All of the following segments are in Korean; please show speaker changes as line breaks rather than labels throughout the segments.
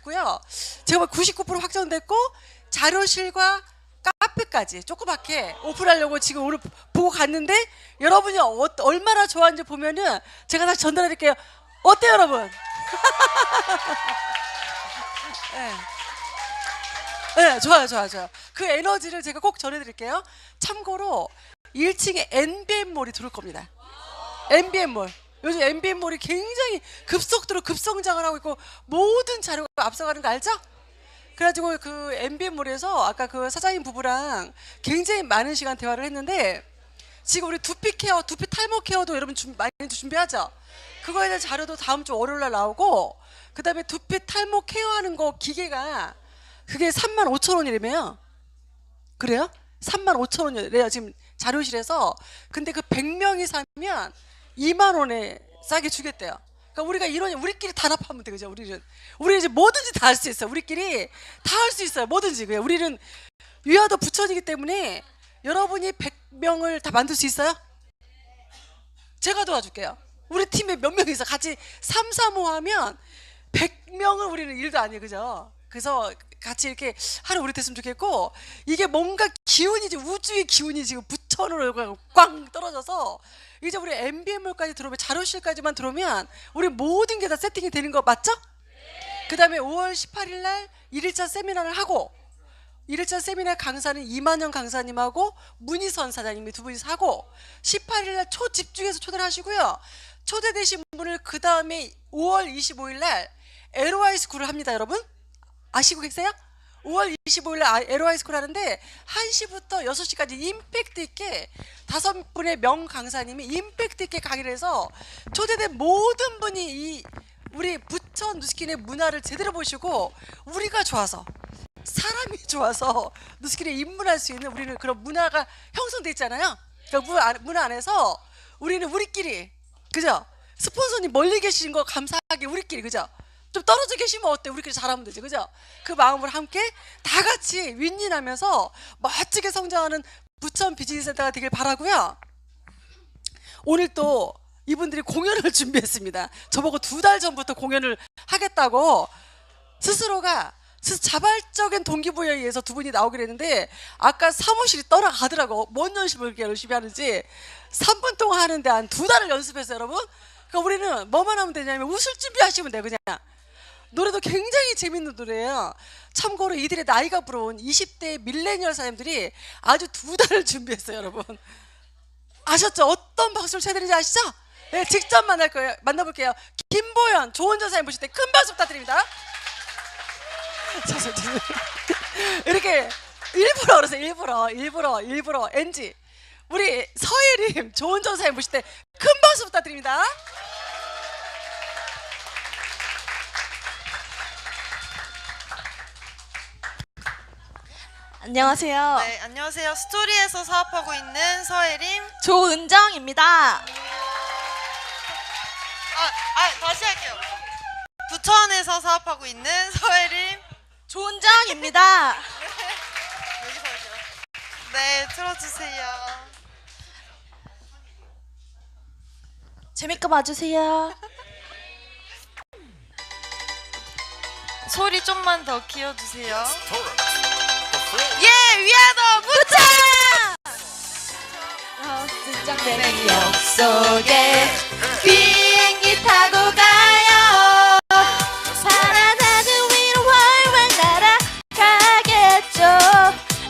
갔고요. 제가 99% 확정됐고 자료실과 카페까지 조그맣게 오픈하려고 지금 오늘 보고 갔는데 여러분이 얼마나 좋아하는지 보면은 제가 다시 전달해 드릴게요. 어때요 여러분? 네. 네, 좋아요. 그 에너지를 제가 꼭 전해드릴게요. 참고로 1층에 NBM몰이 들어올 겁니다. NBM몰. 요즘 NBM몰이 굉장히 급속도로 급성장을 하고 있고 모든 자료가 앞서가는 거 알죠? 그래가지고 그 NBM몰에서 아까 그 사장님 부부랑 굉장히 많은 시간 대화를 했는데 지금 우리 두피 케어, 두피 탈모 케어도 여러분 많이 준비하죠? 그거에 대한 자료도 다음 주 월요일날 나오고 그 다음에 두피 탈모 케어하는 거 기계가 그게 35,000원이라며요. 그래요? 35,000원이래요 지금 자료실에서. 근데 그 100명이 사면 2만 원에 싸게 주겠대요. 그러니까 우리가 이런 우리끼리 단합하면 돼, 그죠? 우리는 이제 뭐든지 다 할 수 있어요. 우리끼리 다 할 수 있어요. 뭐든지. 그냥 우리는 위아더 부천이기 때문에 여러분이 100명을 다 만들 수 있어요? 제가 도와줄게요. 우리 팀에 몇 명이서 같이 335 하면 100명은 우리는 일도 아니에요, 그죠? 그래서 같이 이렇게 하루 우리 됐으면 좋겠고 이게 뭔가 기운이 지금 우주의 기운이 지금 부천으로 꽝 떨어져서 이제 우리 NBM몰까지 들어오면 자료실까지만 들어오면 우리 모든 게 다 세팅이 되는 거 맞죠? 그 다음에 5월 18일 날 1일차 세미나를 하고 1일차 세미나 강사는 이만영 강사님하고 문희선 사장님이 두 분이서 하고 18일 날 초집중해서 초대를 하시고요. 초대되신 분을 그 다음에 5월 25일 날 LOI 스쿨을 합니다. 여러분 아시고 계세요? 5월 25일 날 LOI 스쿨 하는데 1시부터 6시까지 임팩트 있게 5분의 명 강사님이 임팩트 있게 강의를 해서 초대된 모든 분이 이 우리 부천 누스킨의 문화를 제대로 보시고 우리가 좋아서 사람이 좋아서 누스킨에 입문할 수 있는 우리는 그런 문화가 형성돼 있잖아요. 그러니까 문화 안에서 우리는 우리끼리 그죠? 스폰서님 멀리 계신 거 감사하게 우리끼리 그죠? 좀 떨어져 계시면 어때? 우리끼리 잘하면 되지, 그죠? 그 마음으로 함께 다 같이 윈윈하면서 멋지게 성장하는 부천 비즈니스센터가 되길 바라고요. 오늘 또 이분들이 공연을 준비했습니다. 저보고 2달 전부터 공연을 하겠다고 스스로가 자발적인 동기부여에 의해서 두 분이 나오기로 했는데 아까 사무실이 떠나가더라고. 뭔 연습을 이렇게 열심히 하는지 3분 동안 하는데 한 2달을 연습했어요, 여러분. 그러니까 우리는 뭐만 하면 되냐면 웃을 준비하시면 돼요, 그냥. 노래도 굉장히 재밌는 노래예요. 참고로 이들의 나이가 부러운 20대 밀레니얼 사람들이 아주 2달을 준비했어요, 여러분. 아셨죠? 어떤 박수를 쳐야 되는지 아시죠? 네, 직접 만나볼게요. 김보연, 조은전 사장님 보실 때 큰 박수 부탁드립니다. 이렇게 일부러 그러세요. 일부러 NG. 우리 서예림, 조은전 사장님 보실 때 큰 박수 부탁드립니다.
안녕하세요.
네, 안녕하세요. 스토리에서 사업하고 있는 서예림
조은정입니다.
다시 할게요. 부천에서 사업하고 있는 서예림
조은정입니다.
여기서 할게요. 네, 틀어주세요.
재밌게 봐주세요.
소리 좀만 더 키워주세요. 예, 위아더 부천!
내 기억 속에 비행기 타고 가요. 파란 하늘 위로 활활 날아가겠죠.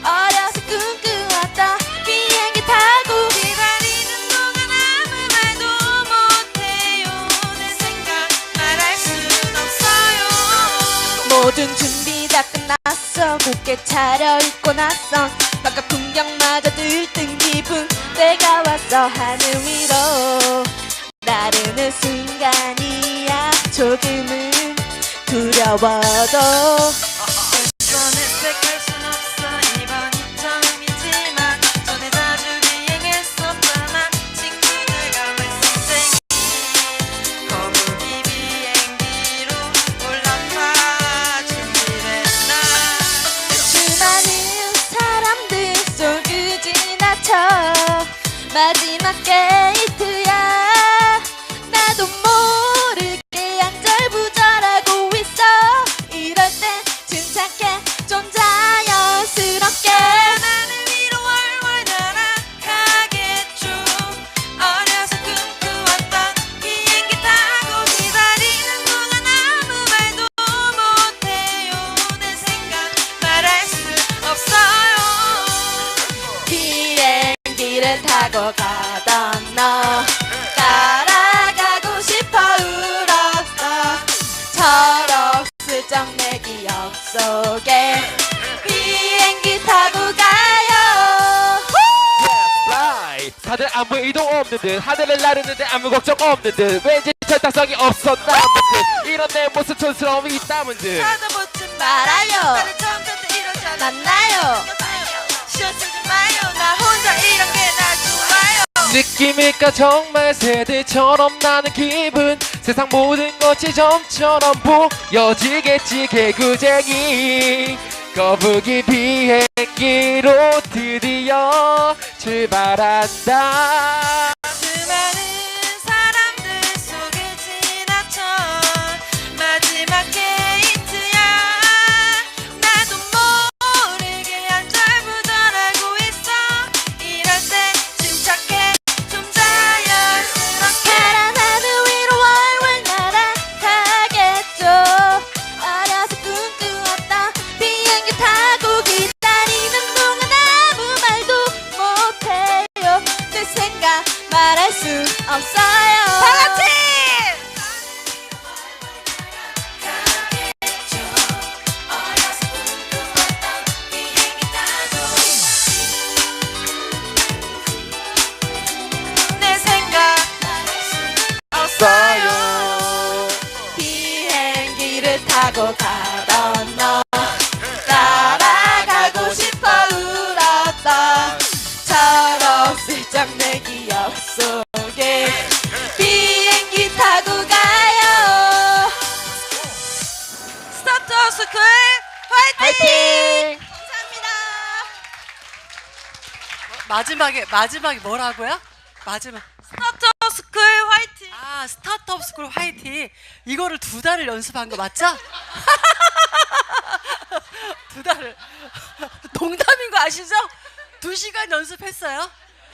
어려서 꿈꾸었던 비행기 타고
기다리는 동안 아무 말도 못해요. 내 생각 말할 순 없어요.
모든 준비 다 끝났어. 굳게 차려입고 나선 바깥 풍경마저 들뜬 기분. 때가 왔어. 하늘 위로 나르는 순간이야. 조금은 두려워도
이번에 택할 순 없어. 이번이 처음이지만 전에 자주 비행했었잖아. 친구들과 말썽쟁이 거북이 비행기로 올라타 준비됐나.
수많은 사람들 속을 지나쳐 마지막 게이트야. 나도 모르게 안절부절하고 있어. 이럴 슬쩍 내 기억 속에 비행기 타고 가요.
fly. 다들 아무 이동 없는 듯 하늘을 나르는데 아무 걱정 없는 듯 왠지 절타성이 없어 남은 듯 이런 내 모습 촌스러움이 있다면 듯
쳐다보지
말아요.
나를 처음 때 이러잖아.
만나요.
신경 쓰지 마요. 나 혼자 이런 게 날 좋아요.
느낌일까 정말 새들처럼 나는 기분 세상 모든 것이 점처럼 보여지겠지 개구쟁이 거북이 비행기로 드디어 출발한다.
수많은 사람들 속을 지나쳐 마지막 게이트야. 나도 모르게 안절부절하고 있어. 이럴 때 침착해 좀 자연스럽게.
파란 하늘 위로 월월 날아가겠죠. 어려서 꿈꾸었던 비행기 타고 기다리는 동안 아무 말도 못해요. 내 생각 말할 수 없어요.
다같이 내 생각 없어요.
비행기를 타고 가던 너 따라가고 싶어 울었던 처럼 슬쩍 내 기억 속에 비행기 타고 가요.
스타트 스쿨 화이팅! 감사합니다.
마지막에 뭐라고요? 마지막.
스타트 스쿨 화이팅!
아, 스타트업 스쿨 화이팅. 이거를 2달을 연습한 거 맞죠? 2달을. 농담인 거 아시죠? 2시간 연습했어요.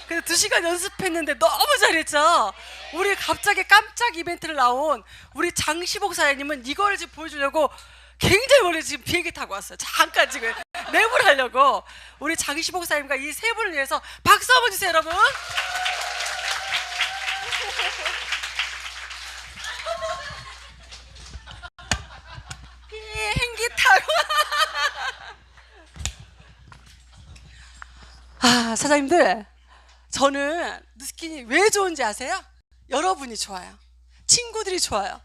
근데 2시간 연습했는데 너무 잘했죠? 우리 갑자기 깜짝 이벤트를 나온 우리 장시복 사장님은 이거를 지금 보여주려고 굉장히 멀리 지금 비행기 타고 왔어요. 잠깐 지금 랩을 하려고. 우리 장시복 사장님과 이 세 분을 위해서 박수 한번 주세요, 여러분. 비행기 타고. 아, 사장님들, 저는 누스킨이 왜 좋은지 아세요? 여러분이 좋아요. 친구들이 좋아요.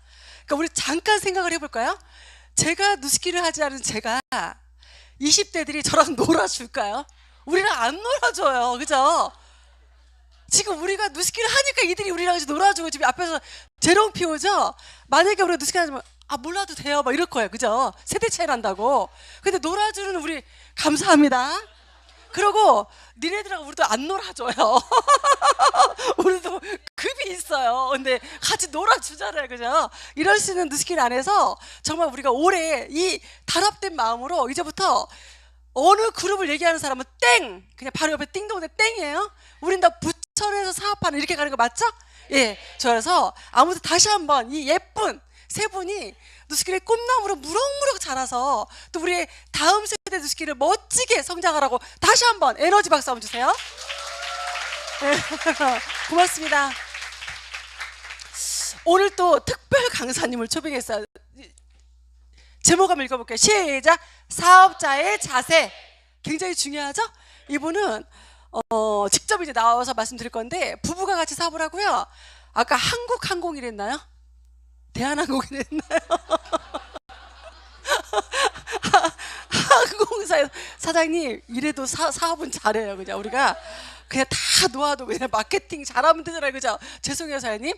그러니까 우리 잠깐 생각을 해볼까요? 제가 누스킨을 하지 않은 제가 20대들이 저랑 놀아줄까요? 우리랑 안 놀아줘요. 그죠? 지금 우리가 누스킨을 하니까 이들이 우리랑 같이 놀아주고 지금 앞에서 재롱 피우죠? 만약에 우리가 누스킨 하면 아 몰라도 돼요 막 이럴 거예요. 그죠? 세대 차이 난다고. 근데 놀아주는 우리 감사합니다. 그리고 니네들하고 우리도 안 놀아줘요. 우리도 급이 있어요. 근데 같이 놀아주잖아요. 그죠? 이럴 수 있는 누스킨 안에서 정말 우리가 올해 이 단합된 마음으로 이제부터 어느 그룹을 얘기하는 사람은 땡! 그냥 바로 옆에 띵동대 땡이에요. 우린 다 부천에서 사업하는 이렇게 가는 거 맞죠? 예. 저래서 아무튼 다시 한번 이 예쁜 세 분이 누스킨의 꿈나무로 무럭무럭 자라서 또 우리의 다음 세대 누스킨을 멋지게 성장하라고 다시 한번 에너지 박수 한번 주세요. 네. 고맙습니다. 오늘 또 특별 강사님을 초빙했어요. 제목 한번 읽어볼게요. 시작. 사업자의 자세. 굉장히 중요하죠? 이분은 직접 이제 나와서 말씀드릴 건데 부부가 같이 사업을 하고요. 아까 한국항공이랬나요? 대한항공이랬나요? 항공사에서 사장님 이래도 사업은 잘해요. 그냥 우리가 그냥 다 놓아도 그냥 마케팅 잘하면 되잖아요. 그죠? 죄송해요 사장님.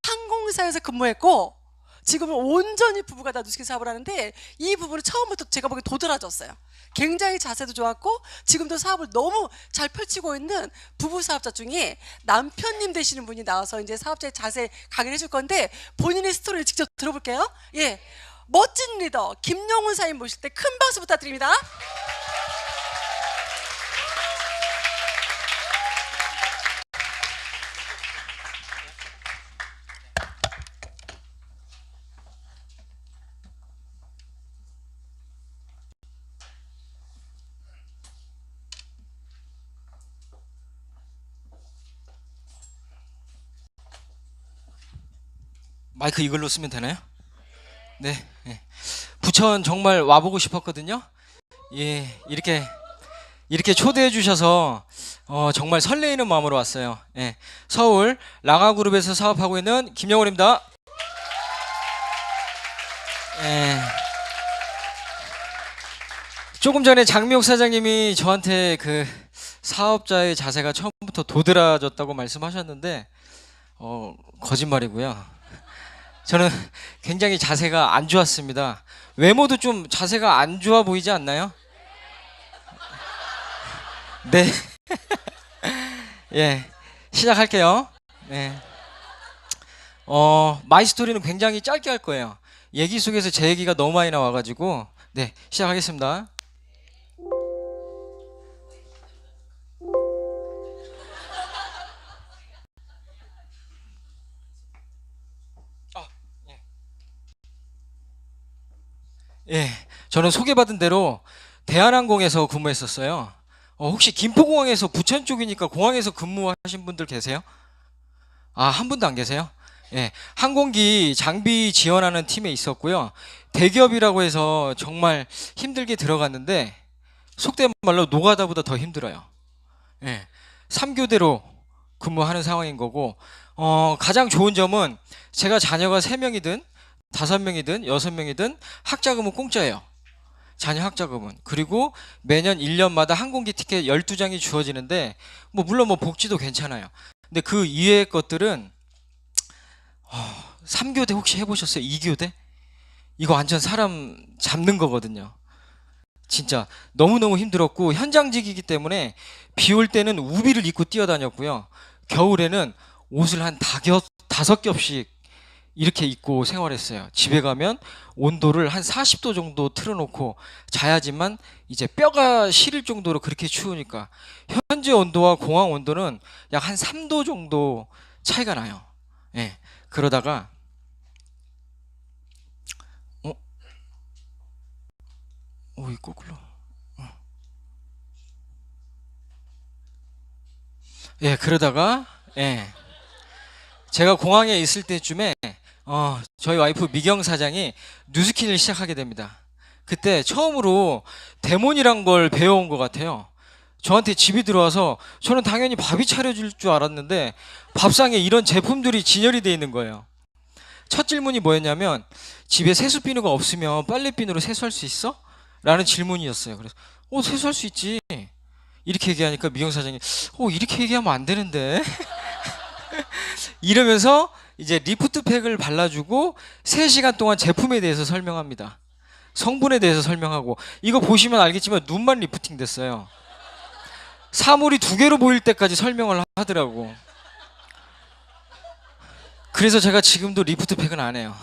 항공사에서 근무했고 지금은 온전히 부부가 다 누스킨 사업을 하는데 이 부부는 처음부터 제가 보기엔 도드라졌어요. 굉장히 자세도 좋았고 지금도 사업을 너무 잘 펼치고 있는 부부 사업자 중에 남편님 되시는 분이 나와서 이제 사업자의 자세 강의를 해줄 건데 본인의 스토리를 직접 들어볼게요. 예, 멋진 리더 김용훈 사님 모실 때 큰 박수 부탁드립니다.
마이크 이걸로 쓰면 되나요? 네. 네. 부천 정말 와보고 싶었거든요. 예, 이렇게 초대해 주셔서 정말 설레이는 마음으로 왔어요. 예, 서울 랑아그룹에서 사업하고 있는 김영훈입니다. 예, 조금 전에 장미옥 사장님이 저한테 그 사업자의 자세가 처음부터 도드라졌다고 말씀하셨는데 거짓말이고요. 저는 굉장히 자세가 안 좋았습니다. 외모도 좀 자세가 안 좋아 보이지 않나요? 네. 예, 시작할게요. 네. 마이 스토리는 굉장히 짧게 할 거예요. 얘기 속에서 제 얘기가 너무 많이 나와가지고 네, 시작하겠습니다. 예, 저는 소개받은 대로 대한항공에서 근무했었어요. 혹시 김포공항에서 부천 쪽이니까 공항에서 근무하신 분들 계세요? 아, 한 분도 안 계세요? 예, 항공기 장비 지원하는 팀에 있었고요. 대기업이라고 해서 정말 힘들게 들어갔는데 속된 말로 노가다보다 더 힘들어요. 예, 3교대로 근무하는 상황인 거고 가장 좋은 점은 제가 자녀가 3명이든 5명이든 6명이든 학자금은 공짜예요. 자녀 학자금은. 그리고 매년 1년마다 항공기 티켓 12장이 주어지는데 물론 복지도 괜찮아요. 근데 그 이외의 것들은 3교대 혹시 해보셨어요? 2교대? 이거 완전 사람 잡는 거거든요. 진짜 너무너무 힘들었고 현장직이기 때문에 비 올 때는 우비를 입고 뛰어다녔고요. 겨울에는 옷을 한 5겹씩 이렇게 입고 생활했어요. 집에 가면 온도를 한 40도 정도 틀어놓고 자야지만 이제 뼈가 시릴 정도로 그렇게 추우니까 현재 온도와 공항 온도는 약 한 3도 정도 차이가 나요. 예. 그러다가 이 거꾸로. 예, 그러다가 제가 공항에 있을 때쯤에 저희 와이프 미경 사장이 뉴스킨을 시작하게 됩니다. 그때 처음으로 데몬이란 걸 배워온 것 같아요. 저한테 집이 들어와서 저는 당연히 밥이 차려줄 줄 알았는데 밥상에 이런 제품들이 진열이 되어 있는 거예요. 첫 질문이 뭐였냐면 집에 세수비누가 없으면 빨래비누로 세수할 수 있어? 라는 질문이었어요. 그래서 세수할 수 있지 이렇게 얘기하니까 미경 사장이 이렇게 얘기하면 안 되는데 이러면서 이제 리프트팩을 발라주고 3시간 동안 제품에 대해서 설명합니다. 성분에 대해서 설명하고 이거 보시면 알겠지만 눈만 리프팅 됐어요. 사물이 2개로 보일 때까지 설명을 하더라고. 그래서 제가 지금도 리프트팩은 안 해요.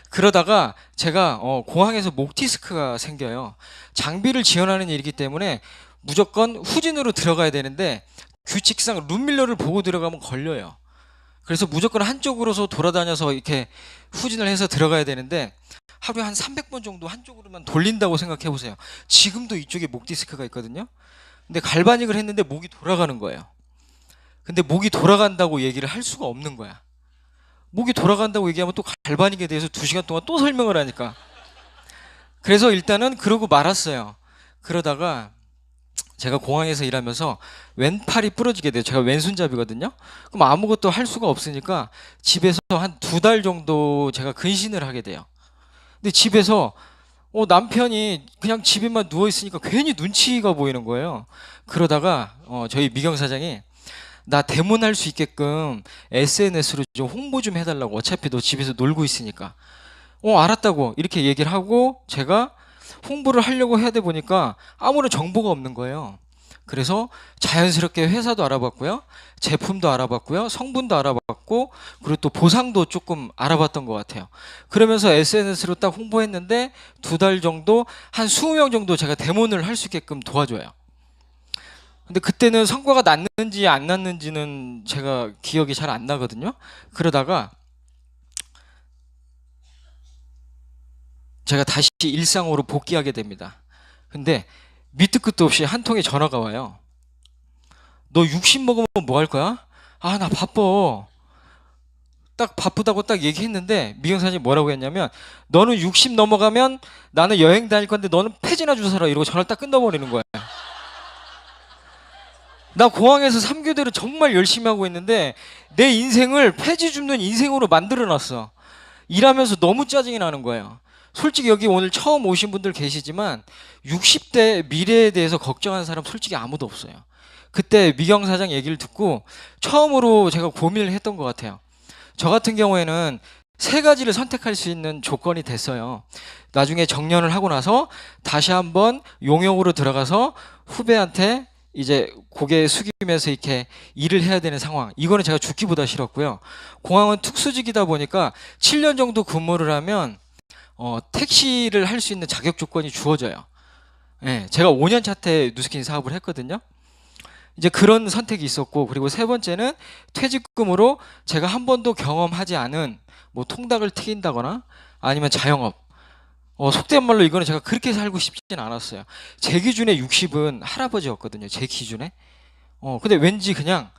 그러다가 제가 공항에서 목 디스크가 생겨요. 장비를 지원하는 일이기 때문에 무조건 후진으로 들어가야 되는데 규칙상 룸밀러를 보고 들어가면 걸려요. 그래서 무조건 한쪽으로서 돌아다녀서 이렇게 후진을 해서 들어가야 되는데 하루에 한 300번 정도 한쪽으로만 돌린다고 생각해 보세요. 지금도 이쪽에 목 디스크가 있거든요. 근데 갈바닉을 했는데 목이 돌아가는 거예요. 근데 목이 돌아간다고 얘기를 할 수가 없는 거야. 목이 돌아간다고 얘기하면 또 갈바닉에 대해서 2시간 동안 또 설명을 하니까. 그래서 일단은 그러고 말았어요. 그러다가 제가 공항에서 일하면서 왼팔이 부러지게 돼요. 제가 왼손잡이거든요. 그럼 아무것도 할 수가 없으니까 집에서 한 2달 정도 제가 근신을 하게 돼요. 근데 집에서 남편이 그냥 집에만 누워 있으니까 괜히 눈치가 보이는 거예요. 그러다가 저희 미경 사장이 나 데모할 수 있게끔 SNS로 좀 홍보 좀 해달라고. 어차피 너 집에서 놀고 있으니까. 알았다고 이렇게 얘기를 하고 제가 홍보를 하려고 해야 돼 보니까 아무런 정보가 없는 거예요. 그래서 자연스럽게 회사도 알아봤고요. 제품도 알아봤고요. 성분도 알아봤고 그리고 또 보상도 조금 알아봤던 것 같아요. 그러면서 SNS로 딱 홍보했는데 2달 정도 한 20명 정도 제가 데모를 할 수 있게끔 도와줘요. 근데 그때는 성과가 났는지 안 났는지는 제가 기억이 잘 안 나거든요. 그러다가 제가 다시 일상으로 복귀하게 됩니다. 근데 밑도 끝도 없이 한 통의 전화가 와요. 너 60 먹으면 뭐 할 거야? 아, 나 바빠. 딱 바쁘다고 딱 얘기했는데 미경 사장이 뭐라고 했냐면 너는 60 넘어가면 나는 여행 다닐 건데 너는 폐지나 주사라 이러고 전화를 딱 끊어버리는 거야. 나 공항에서 3교대를 정말 열심히 하고 있는데 내 인생을 폐지 줍는 인생으로 만들어놨어. 일하면서 너무 짜증이 나는 거예요. 솔직히 여기 오늘 처음 오신 분들 계시지만 60대 미래에 대해서 걱정하는 사람 솔직히 아무도 없어요. 그때 미경 사장 얘기를 듣고 처음으로 제가 고민을 했던 것 같아요. 저 같은 경우에는 3가지를 선택할 수 있는 조건이 됐어요. 나중에 정년을 하고 나서 다시 한번 용역으로 들어가서 후배한테 이제 고개 숙이면서 이렇게 일을 해야 되는 상황. 이거는 제가 죽기보다 싫었고요. 공항은 특수직이다 보니까 7년 정도 근무를 하면 택시를 할 수 있는 자격 조건이 주어져요. 예, 제가 5년 차 때 누스킨 사업을 했거든요. 이제 그런 선택이 있었고, 그리고 3번째는 퇴직금으로 제가 한 번도 경험하지 않은 뭐 통닭을 튀긴다거나 아니면 자영업. 속된 말로 이거는 제가 그렇게 살고 싶진 않았어요. 제 기준에 60은 할아버지였거든요. 제 기준에. 근데 왠지 그냥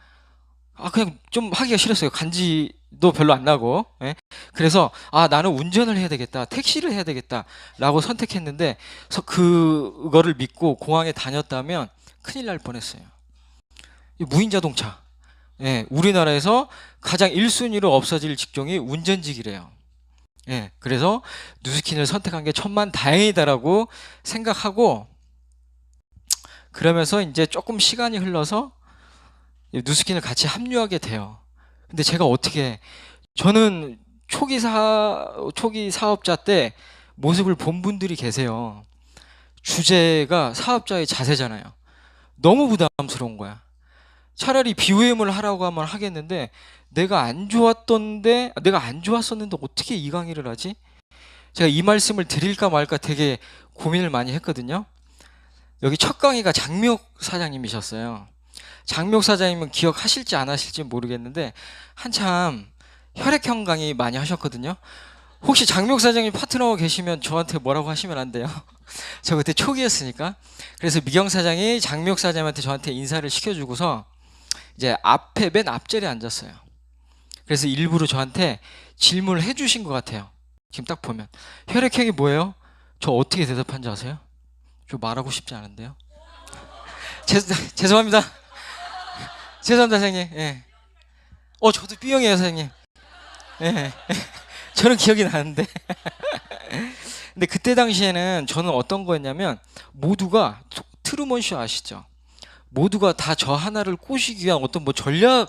좀 하기가 싫었어요. 간지도 별로 안 나고. 예? 그래서 나는 운전을 해야 되겠다. 택시를 해야 되겠다라고 선택했는데 그거를 믿고 공항에 다녔다면 큰일 날 뻔했어요. 무인 자동차. 예, 우리나라에서 가장 1순위로 없어질 직종이 운전직이래요. 예, 그래서 누스킨을 선택한 게 천만다행이다라고 생각하고 그러면서 이제 조금 시간이 흘러서 누스킨을 같이 합류하게 돼요. 근데 제가 저는 초기 사업자 때 모습을 본 분들이 계세요. 주제가 사업자의 자세잖아요. 너무 부담스러운 거야. 차라리 비후회물 하라고 하면 하겠는데 내가 안 좋았었는데 어떻게 이 강의를 하지? 제가 이 말씀을 드릴까 말까 되게 고민을 많이 했거든요. 여기 첫 강의가 장미옥 사장님이셨어요. 장미옥 사장님은 기억하실지 안 하실지 모르겠는데 한참 혈액형 강의 많이 하셨거든요. 혹시 장미옥 사장님 파트너 계시면 저한테 뭐라고 하시면 안 돼요. 저 그때 초기였으니까. 그래서 미경 사장이 장미옥 사장님한테 저한테 인사를 시켜주고서 이제 맨 앞자리에 앉았어요. 그래서 일부러 저한테 질문을 해주신 것 같아요. 지금 딱 보면 혈액형이 뭐예요? 저 어떻게 대답한지 아세요? 저 말하고 싶지 않은데요. 죄송합니다. 죄송합니다, 선생님. 예. 저도 B형이에요, 선생님. 예. 저는 기억이 나는데. 근데 그때 당시에는 저는 어떤 거였냐면 모두가 트루먼 쇼 아시죠? 모두가 다 저 하나를 꼬시기 위한 어떤 전략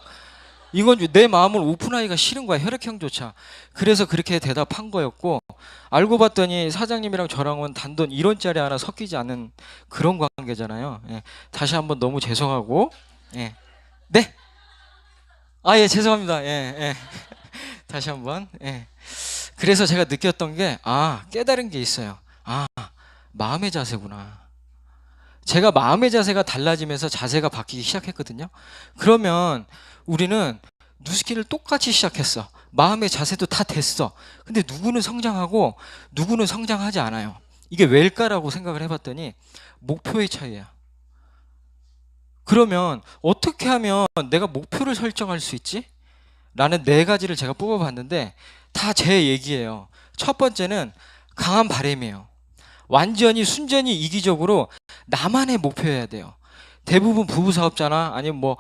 이건 내 마음을 오픈하기가 싫은 거야. 혈액형조차. 그래서 그렇게 대답한 거였고 알고 봤더니 사장님이랑 저랑은 단돈 1원짜리 하나 섞이지 않은 그런 관계잖아요. 예. 다시 한번 너무 죄송하고 예. 네? 예, 죄송합니다. 예. 다시 한번 예. 그래서 제가 느꼈던 게 깨달은 게 있어요. 마음의 자세구나. 제가 마음의 자세가 달라지면서 자세가 바뀌기 시작했거든요. 그러면 우리는 누스킨을 똑같이 시작했어. 마음의 자세도 다 됐어. 근데 누구는 성장하고 누구는 성장하지 않아요. 이게 왜일까라고 생각을 해봤더니 목표의 차이야. 그러면 어떻게 하면 내가 목표를 설정할 수 있지? 라는 4가지를 제가 뽑아봤는데 다 제 얘기예요. 첫 번째는 강한 바람이에요. 완전히 순전히 이기적으로 나만의 목표여야 돼요. 대부분 부부 사업자나 아니면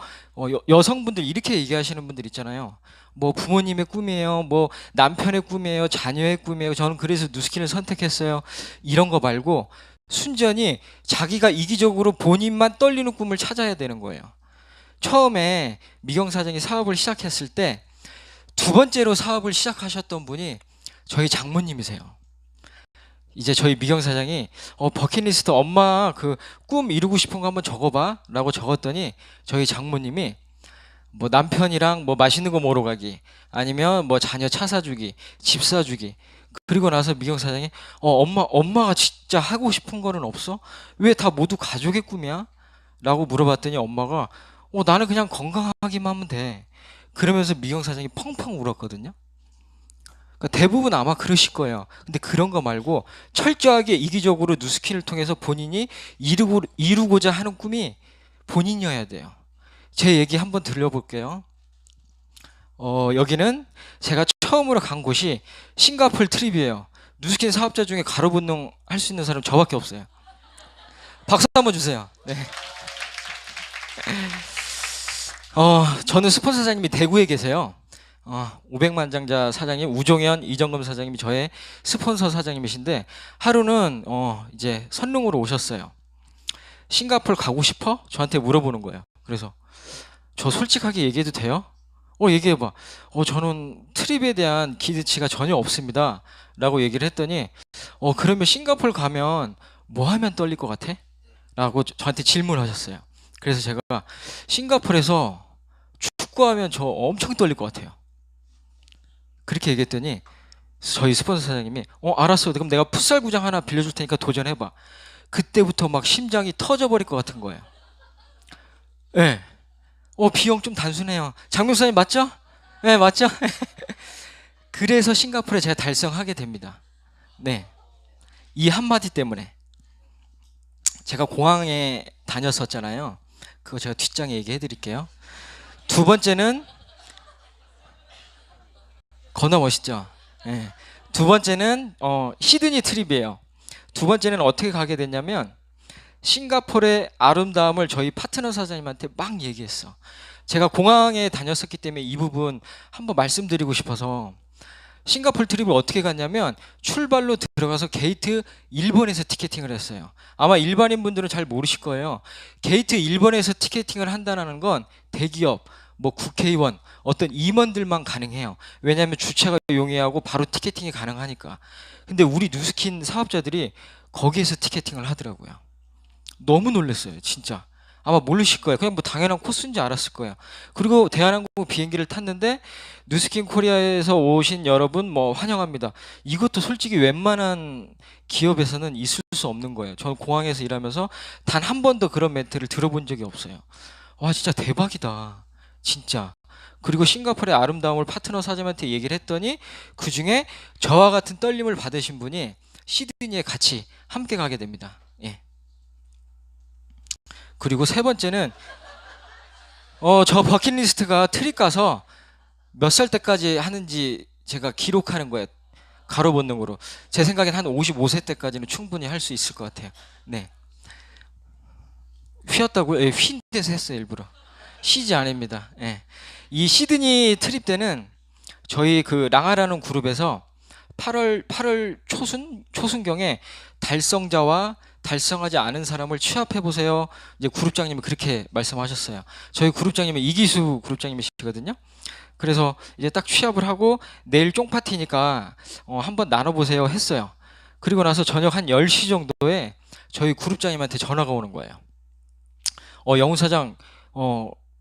여성분들 이렇게 얘기하시는 분들 있잖아요. 부모님의 꿈이에요. 남편의 꿈이에요. 자녀의 꿈이에요. 저는 그래서 누스킨을 선택했어요. 이런 거 말고 순전히 자기가 이기적으로 본인만 떨리는 꿈을 찾아야 되는 거예요. 처음에 미경 사장이 사업을 시작했을 때 2번째로 사업을 시작하셨던 분이 저희 장모님이세요. 이제 저희 미경 사장이 버킷리스트 엄마 그 꿈 이루고 싶은 거 한번 적어봐 라고 적었더니 저희 장모님이 남편이랑 맛있는 거 먹으러 가기 아니면 자녀 차 사주기 집 사주기 그리고 나서 미경 사장이 엄마가 진짜 하고 싶은 거는 없어? 왜 다 모두 가족의 꿈이야? 라고 물어봤더니 엄마가 나는 그냥 건강하기만 하면 돼. 그러면서 미경 사장이 펑펑 울었거든요. 그러니까 대부분 아마 그러실 거예요. 근데 그런 거 말고 철저하게 이기적으로 누스킨을 통해서 본인이 이루고자 하는 꿈이 본인이어야 돼요. 제 얘기 한번 들려볼게요. 여기는 제가 처음으로 간 곳이 싱가포르 트립이에요. 누스킨 사업자 중에 가로분능 할 수 있는 사람 저밖에 없어요. 박수 한번 주세요. 네. 저는 스폰서 사장님이 대구에 계세요. 500만 장자 사장님 우종현 이정금 사장님이 저의 스폰서 사장님이신데 하루는 이제 선릉으로 오셨어요. 싱가포르 가고 싶어? 저한테 물어보는 거예요. 그래서 저 솔직하게 얘기해도 돼요? 얘기해봐. 저는 트립에 대한 기대치가 전혀 없습니다 라고 얘기를 했더니 그러면 싱가포르 가면 뭐 하면 떨릴 것 같아? 라고 저한테 질문하셨어요. 그래서 제가 싱가포르에서 축구하면 저 엄청 떨릴 것 같아요. 그렇게 얘기했더니 저희 스폰서 사장님이 알았어. 그럼 내가 풋살 구장 하나 빌려줄 테니까 도전해봐. 그때부터 막 심장이 터져버릴 것 같은 거예요. 네. 비용 좀 단순해요. 장명수사님 맞죠? 네, 맞죠? 그래서 싱가포르에 제가 달성하게 됩니다. 네. 이 한마디 때문에. 제가 공항에 다녔었잖아요. 그거 제가 뒷장에 얘기해 드릴게요. 두 번째는 겁나 멋있죠? 네. 두 번째는 시드니 트립이에요. 두 번째는 어떻게 가게 됐냐면 싱가포르의 아름다움을 저희 파트너 사장님한테 막 얘기했어. 제가 공항에 다녔었기 때문에 이 부분 한번 말씀드리고 싶어서 싱가포르 트립을 어떻게 갔냐면 출발로 들어가서 게이트 1번에서 티켓팅을 했어요. 아마 일반인 분들은 잘 모르실 거예요. 게이트 1번에서 티켓팅을 한다는 건 대기업, 뭐 국회의원, 어떤 임원들만 가능해요. 왜냐하면 주차가 용이하고 바로 티켓팅이 가능하니까. 근데 우리 누스킨 사업자들이 거기에서 티켓팅을 하더라고요. 너무 놀랐어요, 진짜. 아마 모르실 거예요. 그냥 뭐 당연한 코스인지 알았을 거예요. 그리고 대한항공 비행기를 탔는데 누스킨 코리아에서 오신 여러분 뭐 환영합니다. 이것도 솔직히 웬만한 기업에서는 있을 수 없는 거예요. 저는 공항에서 일하면서 단 한 번도 그런 멘트를 들어본 적이 없어요. 와, 진짜 대박이다. 진짜. 그리고 싱가포르의 아름다움을 파트너 사장님한테 얘기를 했더니 그 중에 저와 같은 떨림을 받으신 분이 시드니에 같이 함께 가게 됩니다. 예. 그리고 세 번째는 저 버킷리스트가 트립 가서 몇 살 때까지 하는지 제가 기록하는 거예요. 가로본능으로. 제 생각엔 한 55세 때까지는 충분히 할 수 있을 것 같아요. 네. 휘었다고요? 예, 휜 데서 했어요, 일부러. 쉬지 않습니다. 예. 이 시드니 트립 때는 저희 그 랑아라는 그룹에서 8월 초순경에 달성자와 달성하지 않은 사람을 취합해 보세요. 이제 그룹장님이 그렇게 말씀하셨어요. 저희 그룹장님은 이기수 그룹장님이시거든요. 그래서 이제 딱 취합을 하고 내일 쫑파티니까 한번 나눠보세요 했어요. 그리고 나서 저녁 한 10시 정도에 저희 그룹장님한테 전화가 오는 거예요. 영훈 사장,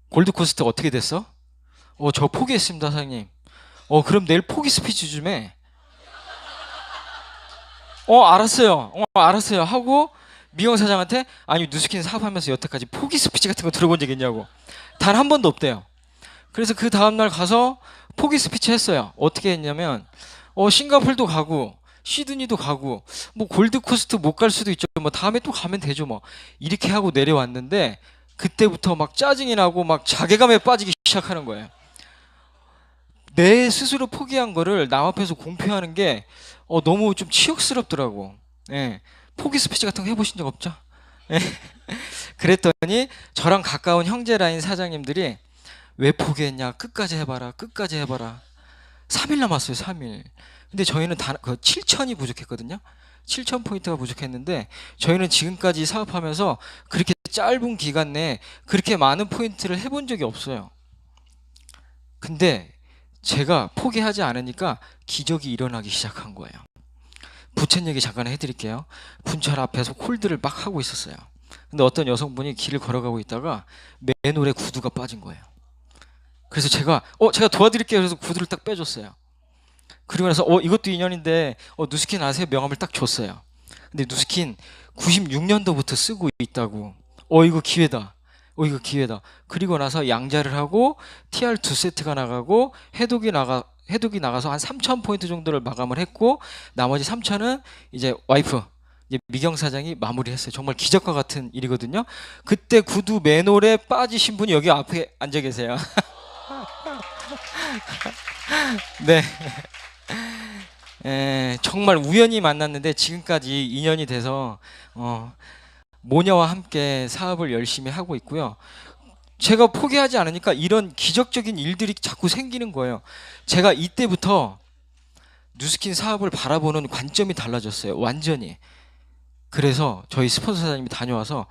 골드코스트 어떻게 됐어? 저 포기했습니다, 사장님. 그럼 내일 포기 스피치 좀 해. 알았어요. 알았어요. 하고 미영 사장한테 아니 누스킨 사업하면서 여태까지 포기 스피치 같은 거 들어본 적 있냐고. 단 한 번도 없대요. 그래서 그 다음날 가서 포기 스피치 했어요. 어떻게 했냐면 싱가폴도 가고 시드니도 가고 뭐 골드코스트 못 갈 수도 있죠. 뭐 다음에 또 가면 되죠. 뭐 이렇게 하고 내려왔는데 그때부터 막 짜증이 나고 막 자괴감에 빠지기 시작하는 거예요. 내 스스로 포기한 거를 남 앞에서 공표하는 게 너무 좀 치욕스럽더라고. 예. 포기 스피치 같은 거 해보신 적 없죠? 예. 그랬더니 저랑 가까운 형제 라인 사장님들이 왜 포기했냐? 끝까지 해봐라. 끝까지 해봐라. 3일 남았어요. 3일. 근데 저희는 그 7천이 부족했거든요. 7천 포인트가 부족했는데 저희는 지금까지 사업하면서 그렇게 짧은 기간 내에 그렇게 많은 포인트를 해본 적이 없어요. 근데 제가 포기하지 않으니까 기적이 일어나기 시작한 거예요. 부천 얘기 잠깐 해드릴게요. 분철 앞에서 콜드를 막 하고 있었어요. 근데 어떤 여성분이 길을 걸어가고 있다가 맨홀에 구두가 빠진 거예요. 그래서 제가 도와드릴게요. 그래서 구두를 딱 빼줬어요. 그리고 나서 이것도 인연인데 누스킨 아세요? 명함을 딱 줬어요. 근데 누스킨 96년도부터 쓰고 있다고. 이거 기회다. 이거 기회다. 그리고 나서 양자를 하고 TR 2세트가 나가고 해독이 나가서 한 3,000포인트 정도를 마감을 했고 나머지 3,000은 이제 와이프 이제 미경 사장이 마무리했어요. 정말 기적과 같은 일이거든요. 그때 구두 맨홀에 빠지신 분이 여기 앞에 앉아 계세요. 네. 정말 우연히 만났는데 지금까지 인연이 돼서 모녀와 함께 사업을 열심히 하고 있고요. 제가 포기하지 않으니까 이런 기적적인 일들이 자꾸 생기는 거예요. 제가 이때부터 뉴스킨 사업을 바라보는 관점이 달라졌어요. 완전히. 그래서 저희 스폰서 사장님이 다녀와서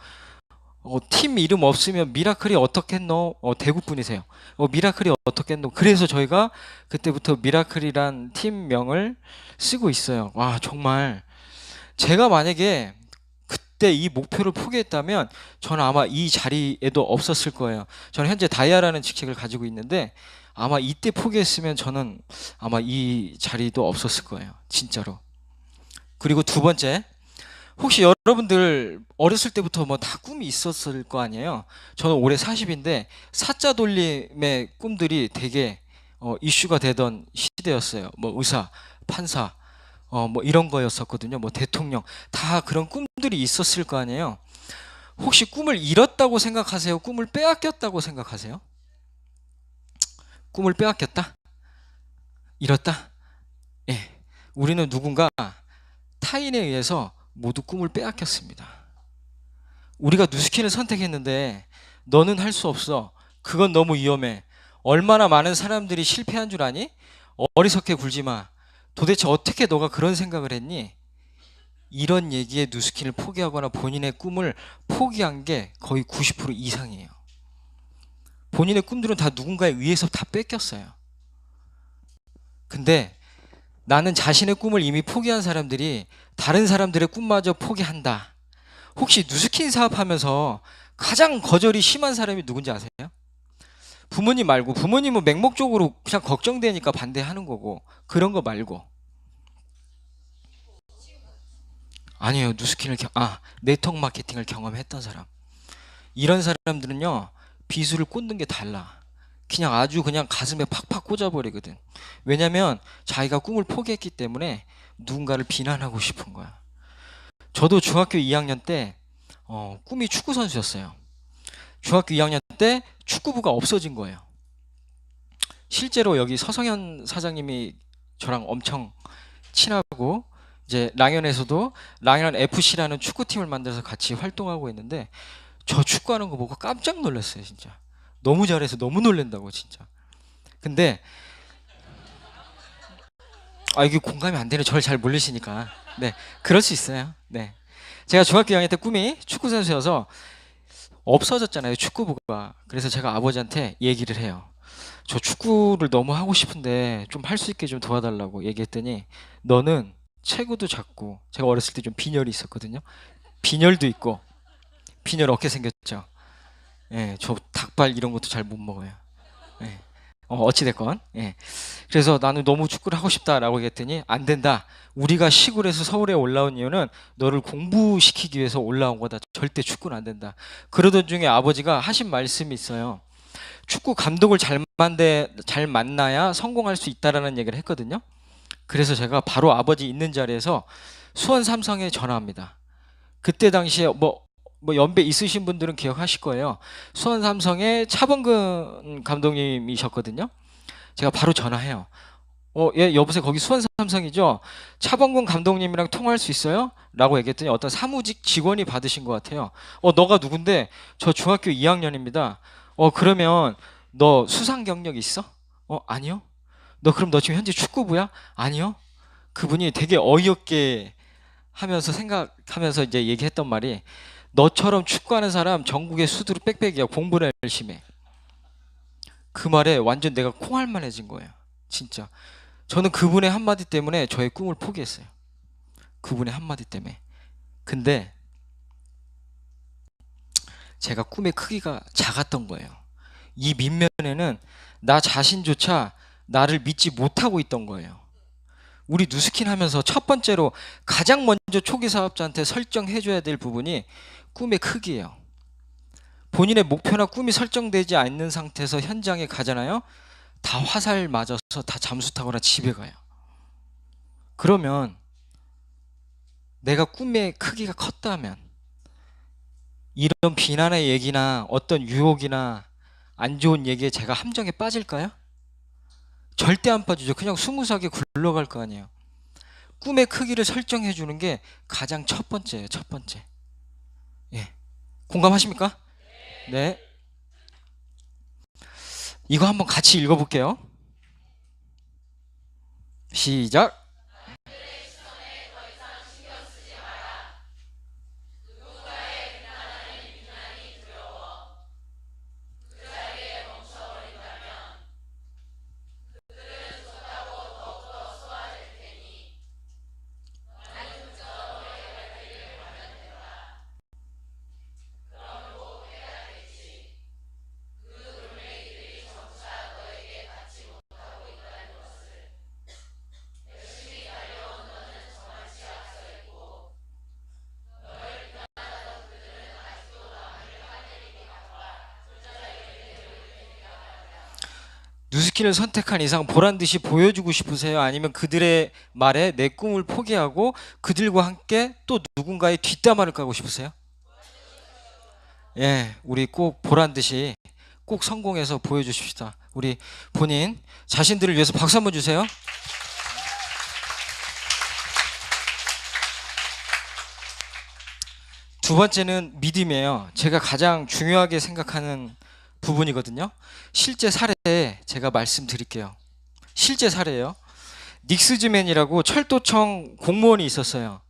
팀 이름 없으면 미라클이 어떻겠노? 대구 분이세요. 미라클이 어떻겠노? 그래서 저희가 그때부터 미라클이란 팀명을 쓰고 있어요. 와, 정말 제가 만약에 그때 이 목표를 포기했다면 저는 아마 이 자리에도 없었을 거예요. 저는 현재 다이아라는 직책을 가지고 있는데 아마 이때 포기했으면 저는 아마 이 자리도 없었을 거예요. 진짜로. 그리고 두 번째, 혹시 여러분들 어렸을 때부터 뭐 다 꿈이 있었을 거 아니에요? 저는 올해 40인데 사자 돌림의 꿈들이 되게 이슈가 되던 시대였어요. 뭐 의사, 판사, 뭐 이런 거였었거든요. 뭐 대통령, 다 그런 꿈들이 있었을 거 아니에요? 혹시 꿈을 잃었다고 생각하세요? 꿈을 빼앗겼다고 생각하세요? 꿈을 빼앗겼다? 잃었다? 예. 우리는 누군가 타인에 의해서 모두 꿈을 빼앗겼습니다. 우리가 뉴스킨을 선택했는데 너는 할 수 없어. 그건 너무 위험해. 얼마나 많은 사람들이 실패한 줄 아니? 어리석게 굴지 마. 도대체 어떻게 너가 그런 생각을 했니? 이런 얘기에 뉴스킨을 포기하거나 본인의 꿈을 포기한 게 거의 90% 이상이에요. 본인의 꿈들은 다 누군가에 의해서 다 뺏겼어요. 근데 나는 자신의 꿈을 이미 포기한 사람들이 다른 사람들의 꿈마저 포기한다. 혹시 뉴스킨 사업하면서 가장 거절이 심한 사람이 누군지 아세요? 부모님 말고, 부모님은 맹목적으로 그냥 걱정되니까 반대하는 거고, 그런 거 말고. 아니에요. 뉴스킨을 네트워크 마케팅을 경험했던 사람. 이런 사람들은요, 비수를 꽂는 게 달라. 그냥 아주 그냥 가슴에 팍팍 꽂아버리거든. 왜냐면 자기가 꿈을 포기했기 때문에 누군가를 비난하고 싶은 거야. 저도 중학교 2학년 때 꿈이 축구 선수였어요. 중학교 2학년 때 축구부가 없어진 거예요. 실제로 여기 서성현 사장님이 저랑 엄청 친하고 이제 랑현에서도 랑현 FC라는 축구팀을 만들어서 같이 활동하고 있는데 저 축구하는 거 보고 깜짝 놀랐어요. 진짜 너무 잘해서 너무 놀란다고 진짜. 근데 이게 공감이 안 되네. 저를 잘 모르시니까. 네, 그럴 수 있어요. 네, 제가 중학교 2학년 때 꿈이 축구 선수여서 없어졌잖아요, 축구부가. 그래서 제가 아버지한테 얘기를 해요. 저 축구를 너무 하고 싶은데 좀 할 수 있게 좀 도와달라고 얘기했더니 너는 체구도 작고, 제가 어렸을 때 좀 빈혈이 있었거든요. 빈혈도 있고, 빈혈 어깨 생겼죠. 예, 저 닭발 이런 것도 잘 못 먹어요. 예. 어찌됐건. 예. 그래서 나는 너무 축구를 하고 싶다라고 얘기했더니 안 된다. 우리가 시골에서 서울에 올라온 이유는 너를 공부시키기 위해서 올라온 거다. 절대 축구는 안 된다. 그러던 중에 아버지가 하신 말씀이 있어요. 축구 감독을 잘 만나야 성공할 수 있다라는 얘기를 했거든요. 그래서 제가 바로 아버지 있는 자리에서 수원 삼성에 전화합니다. 그때 당시에 뭐 연배 있으신 분들은 기억하실 거예요. 수원 삼성의 차범근 감독님이셨거든요. 제가 바로 전화해요. 예, 여보세요. 거기 수원 삼성이죠? 차범근 감독님이랑 통화할 수 있어요? 라고 얘기했더니 어떤 사무직 직원이 받으신 것 같아요. 너가 누군데? 저 중학교 2학년입니다. 그러면 너 수상 경력 있어? 아니요. 그럼 너 지금 현재 축구부야? 아니요. 그분이 되게 어이없게 하면서 생각하면서 이제 얘기했던 말이 너처럼 축구하는 사람 전국에 수두룩 빽빽이야. 공부를 열심히 해. 그 말에 완전 내가 콩알만해진 거예요. 진짜. 저는 그분의 한마디 때문에 저의 꿈을 포기했어요. 그분의 한마디 때문에. 근데 제가 꿈의 크기가 작았던 거예요. 이 밑면에는 나 자신조차 나를 믿지 못하고 있던 거예요. 우리 뉴스킨 하면서 첫 번째로 가장 먼저 초기 사업자한테 설정해줘야 될 부분이 꿈의 크기예요. 본인의 목표나 꿈이 설정되지 않는 상태에서 현장에 가잖아요. 다 화살 맞아서 다 잠수 타거나 집에 가요. 그러면 내가 꿈의 크기가 컸다면 이런 비난의 얘기나 어떤 유혹이나 안 좋은 얘기에 제가 함정에 빠질까요? 절대 안 빠지죠. 그냥 스무스하게 굴러갈 거 아니에요. 꿈의 크기를 설정해 주는 게 가장 첫 번째예요. 첫 번째. 예. 공감하십니까? 네. 이거 한번 같이 읽어볼게요. 시작. 뉴스킨을 선택한 이상 보란 듯이 보여주고 싶으세요? 아니면 그들의 말에 내 꿈을 포기하고 그들과 함께 또 누군가의 뒷담화를 까고 싶으세요? 예, 우리 꼭 보란 듯이 꼭 성공해서 보여주십시다. 우리 본인 자신들을 위해서 박수 한번 주세요. 두 번째는 믿음이에요. 제가 가장 중요하게 생각하는 부분이거든요. 실제 사례 제가 말씀드릴게요. 실제 사례예요. 닉스즈맨이라고 철도청 공무원이 있었어요.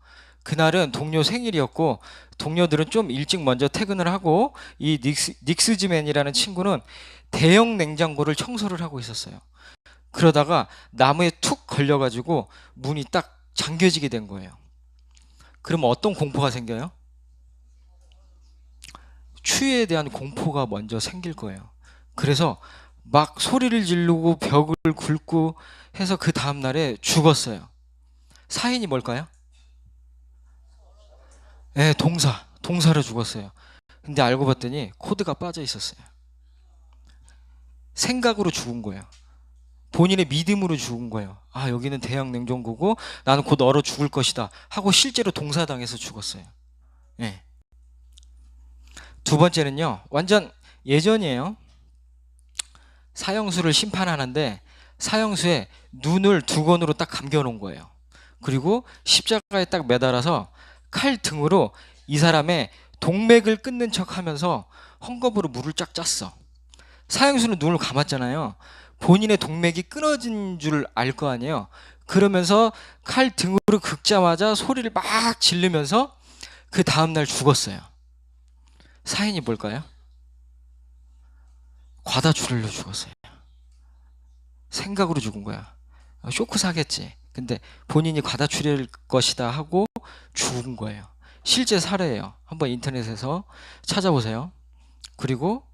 그날은 동료 생일이었고 동료들은 좀 일찍 먼저 퇴근을 하고 이 닉스즈맨이라는 친구는 대형 냉장고를 청소를 하고 있었어요. 그러다가 나무에 툭 걸려가지고 문이 딱 잠겨지게 된 거예요. 그러면 어떤 공포가 생겨요? 추위에 대한 공포가 먼저 생길 거예요. 그래서 막 소리를 지르고 벽을 긁고 해서 그 다음날에 죽었어요. 사인이 뭘까요? 네, 동사로 죽었어요. 근데 알고 봤더니 코드가 빠져 있었어요. 생각으로 죽은 거예요. 본인의 믿음으로 죽은 거예요. 아, 여기는 대형 냉장고고 나는 곧 얼어 죽을 것이다 하고 실제로 동사당해서 죽었어요. 네. 두 번째는요, 완전 예전이에요. 사형수를 심판하는데 사형수에 눈을 두건으로 딱 감겨놓은 거예요. 그리고 십자가에 딱 매달아서 칼 등으로 이 사람의 동맥을 끊는 척 하면서 헝겊으로 물을 쫙 짰어. 사형수는 눈을 감았잖아요. 본인의 동맥이 끊어진 줄 알 거 아니에요. 그러면서 칼 등으로 긁자마자 소리를 막 지르면서 그 다음날 죽었어요. 사인이 뭘까요? 과다출혈로 죽었어요. 생각으로 죽은 거야. 쇼크 사겠지. 근데 본인이 과다출혈일 것이다 하고 죽은 거예요. 실제 사례예요. 한번 인터넷에서 찾아보세요. 그리고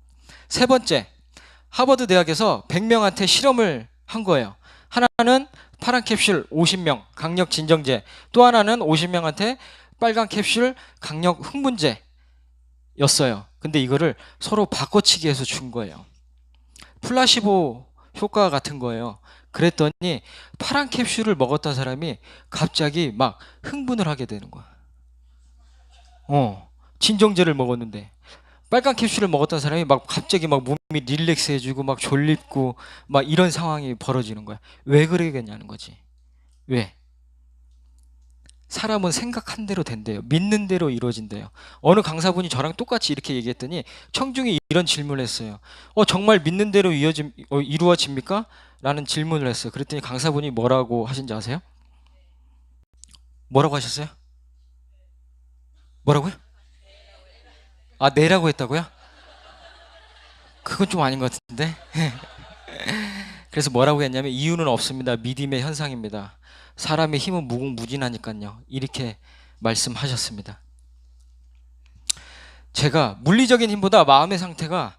세 번째, 하버드 대학에서 100명한테 실험을 한 거예요. 하나는 파란 캡슐 50명 강력 진정제, 또 하나는 50명한테 빨간 캡슐 강력 흥분제 였어요. 근데 이거를 서로 바꿔치기 해서 준 거예요. 플라시보 효과 같은 거예요. 그랬더니 파란 캡슐을 먹었던 사람이 갑자기 막 흥분을 하게 되는 거야. 진정제를 먹었는데 빨간 캡슐을 먹었던 사람이 막 갑자기 막 몸이 릴렉스해지고 막 졸립고 막 이런 상황이 벌어지는 거야. 왜 그러겠냐는 거지. 왜? 사람은 생각한 대로 된대요. 믿는 대로 이루어진대요. 어느 강사분이 저랑 똑같이 이렇게 얘기했더니 청중이 이런 질문을 했어요. 정말 믿는 대로 이루어집니까? 라는 질문을 했어요. 그랬더니 강사분이 뭐라고 하신지 아세요? 뭐라고 하셨어요? 뭐라고요? 아, 네라고 했다고요? 그건 좀 아닌 것 같은데. 그래서 뭐라고 했냐면 이유는 없습니다. 믿음의 현상입니다. 사람의 힘은 무궁무진하니까요. 이렇게 말씀하셨습니다. 제가 물리적인 힘보다 마음의 상태가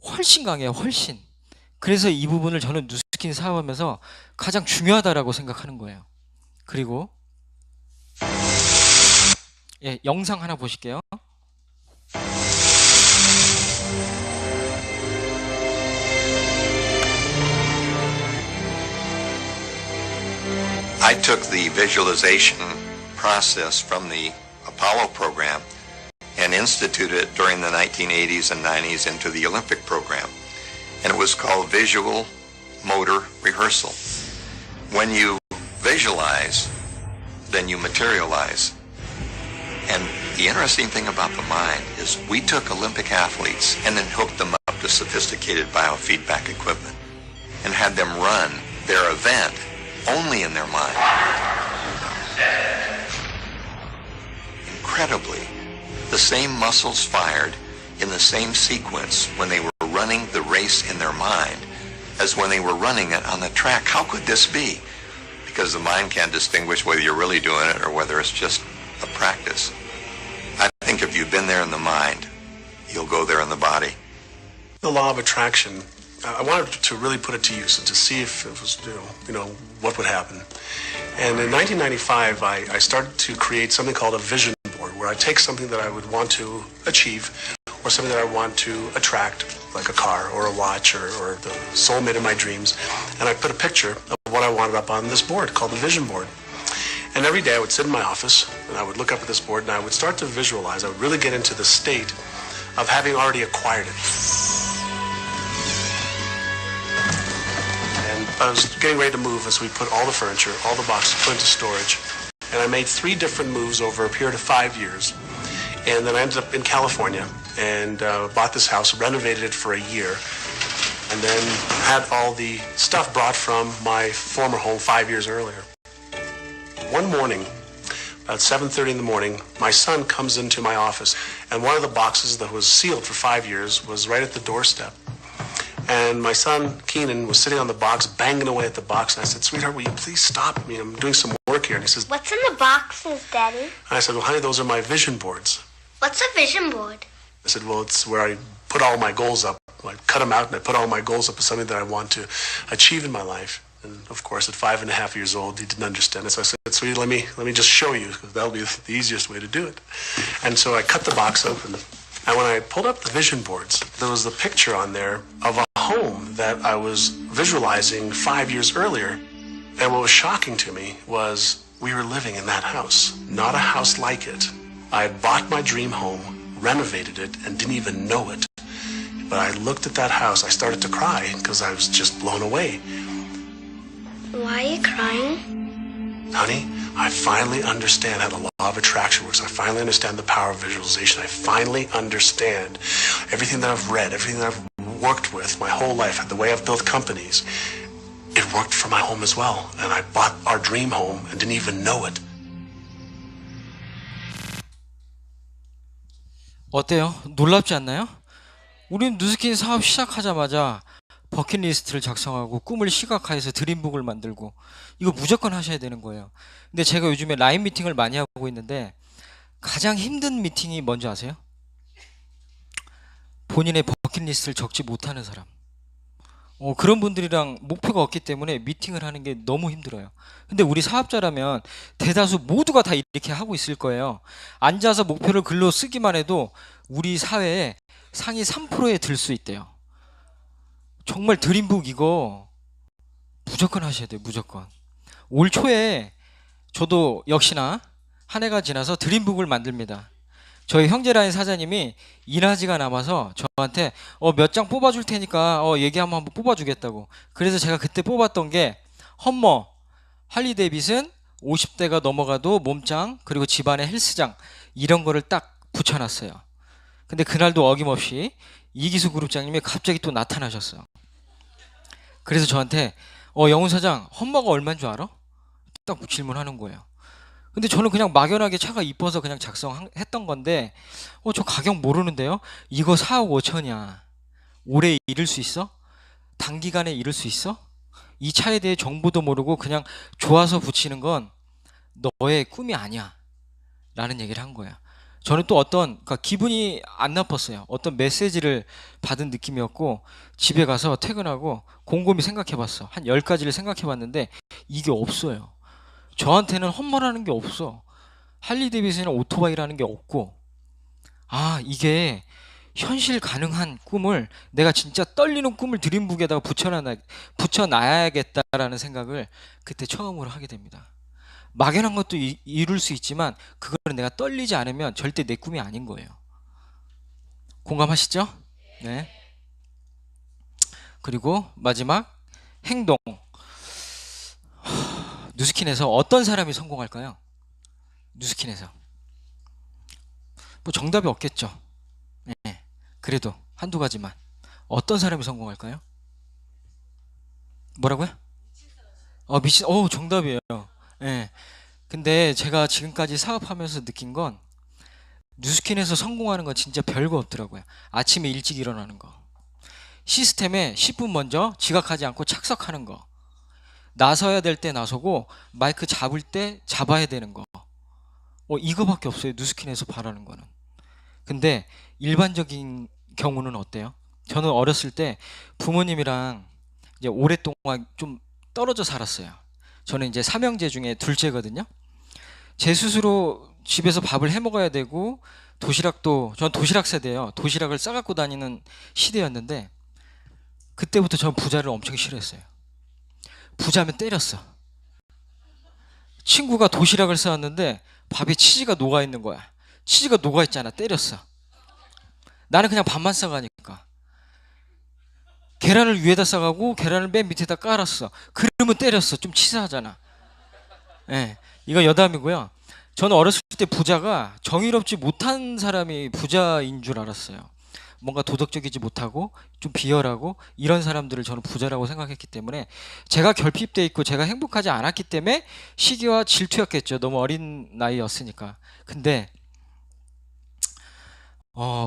훨씬 강해요. 훨씬. 그래서 이 부분을 저는 뉴스킨 사업하면서 가장 중요하다라고 생각하는 거예요. 그리고 영상 하나 보실게요.
I took the visualization process from the Apollo program and instituted it during the 1980s and 90s into the Olympic program. And it was called visual motor rehearsal. When you visualize, then you materialize. And the interesting thing about the mind is we took Olympic athletes and then hooked them up to sophisticated biofeedback equipment and had them run their event only in their mind. Incredibly, the same muscles fired in the same sequence when they were running the race in their mind as when they were running it on the track. How could this be? Because the mind can't distinguish whether you're really doing it or whether it's just a practice. I think if you've been there in the mind, you'll go there in the body.
The law of attraction, I wanted to really put it to use and to see if it was, what would happen. And in 1995, I started to create something called a vision board, where I take something that I would want to achieve or something that I want to attract, like a car or a watch or the soulmate of my dreams, and I put a picture of what I wanted up on this board called the vision board. And every day I would sit in my office and I would look up at this board and I would start to visualize. I would really get into the state of having already acquired it. And I was getting ready to move as we put all the furniture, all the boxes put into storage. And I made 3 different moves over a period of 5 years. And then I ended up in California and bought this house, renovated it for a year, and then had all the stuff brought from my former home 5 years earlier. One morning, about 7:30 in the morning, my son comes into my office, and one of the boxes that was sealed for 5 years was right at the doorstep. And my son, Keenan, was sitting on the box, banging away at the box, and I said, "Sweetheart, will you please stop me? I'm doing some work here." And he says,
What's in the boxes, Daddy?
and I said, "Well, honey, those are my vision boards."
What's a vision board?
I said, "Well, it's where I put all my goals up. I cut them out and I put all my goals up as something that I want to achieve in my life." And of course, at 5.5 years old, he didn't understand it. So I said, "Sweetie, let me just show you, because that'll be the easiest way to do it." And so I cut the box open. And when I pulled up the vision boards, there was a picture on there of a home that I was visualizing 5 years earlier. And what was shocking to me was we were living in that house, not a house like it. I had bought my dream home, renovated it, and didn't even know it. But I looked at that house, I started to cry because I was just blown away.
Why are you crying?
Honey, I finally understand how the law of attraction works. I finally understand the power of visualization. I finally understand everything that I've read, everything that I've worked with my whole life, the way I've built companies. It worked for my home as well. And I bought our dream home and didn't even know it.
어때요? 놀랍지 않나요? 우린 누스킨 사업 시작하자마자 버킷리스트를 작성하고 꿈을 시각화해서 드림북을 만들고 이거 무조건 하셔야 되는 거예요. 근데 제가 요즘에 라인 미팅을 많이 하고 있는데 가장 힘든 미팅이 뭔지 아세요? 본인의 버킷리스트를 적지 못하는 사람. 그런 분들이랑 목표가 없기 때문에 미팅을 하는 게 너무 힘들어요. 근데 우리 사업자라면 대다수 모두가 다 이렇게 하고 있을 거예요. 앉아서 목표를 글로 쓰기만 해도 우리 사회에 상위 3%에 들 수 있대요. 정말 드림북 이거 무조건 하셔야 돼요. 무조건. 올 초에 저도 역시나 한 해가 지나서 드림북을 만듭니다. 저희 형제라인 사장님이 인하지가 남아서 저한테 몇 장 뽑아줄 테니까 얘기하면 한번 뽑아주겠다고. 그래서 제가 그때 뽑았던 게 험머, 할리 데이비슨, 50대가 넘어가도 몸짱, 그리고 집안의 헬스장 이런 거를 딱 붙여놨어요. 근데 그날도 어김없이 이기수 그룹장님이 갑자기 또 나타나셨어요. 그래서 저한테 영훈 사장 험머가 얼마인 줄 알아? 딱 질문하는 거예요. 근데 저는 그냥 막연하게 차가 이뻐서 그냥 작성했던 건데 저 가격 모르는데요? 이거 4억 5천이야. 오래 잃을 수 있어? 단기간에 잃을 수 있어? 이 차에 대해 정보도 모르고 그냥 좋아서 붙이는 건 너의 꿈이 아니야 라는 얘기를 한 거야. 저는 또 그러니까 기분이 안 나빴어요. 어떤 메시지를 받은 느낌이었고 집에 가서 퇴근하고 곰곰이 생각해봤어. 한 10가지를 생각해봤는데 이게 없어요. 저한테는 험머라는 게 없어. 할리 데이비슨이나 오토바이라는 게 없고 이게 현실 가능한 꿈을 내가 진짜 떨리는 꿈을 드림북에다가 붙여놔야겠다라는 생각을 그때 처음으로 하게 됩니다. 막연한 것도 이룰 수 있지만 그거는 내가 떨리지 않으면 절대 내 꿈이 아닌 거예요. 공감하시죠? 네. 그리고 마지막 행동. 누스킨에서 어떤 사람이 성공할까요? 누스킨에서 뭐 정답이 없겠죠. 네, 그래도 한두 가지만. 어떤 사람이 성공할까요? 뭐라고요? 정답이에요. 예. 근데 제가 지금까지 사업하면서 느낀 건 누스킨에서 성공하는 건 진짜 별거 없더라고요. 아침에 일찍 일어나는 거, 시스템에 10분 먼저 지각하지 않고 착석하는 거, 나서야 될 때 나서고 마이크 잡을 때 잡아야 되는 거, 이거밖에 없어요. 누스킨에서 바라는 거는. 근데 일반적인 경우는 어때요? 저는 어렸을 때 부모님이랑 이제 오랫동안 좀 떨어져 살았어요. 저는 이제 삼형제 중에 둘째거든요. 제 스스로 집에서 밥을 해 먹어야 되고, 도시락도, 전 도시락 세대예요. 도시락을 싸갖고 다니는 시대였는데, 그때부터 전 부자를 엄청 싫어했어요. 부자면 때렸어. 친구가 도시락을 싸왔는데 밥에 치즈가 녹아 있는 거야. 치즈가 녹아 있잖아. 때렸어. 나는 그냥 밥만 싸가니까. 계란을 위에다 싸가고 계란을 맨 밑에다 깔았어. 그러면 때렸어. 좀 치사하잖아. 예, 이거 여담이고요. 저는 어렸을 때 부자가 정의롭지 못한 사람이 부자인 줄 알았어요. 뭔가 도덕적이지 못하고 좀 비열하고 이런 사람들을 저는 부자라고 생각했기 때문에, 제가 결핍돼 있고 제가 행복하지 않았기 때문에 시기와 질투였겠죠. 너무 어린 나이였으니까. 근데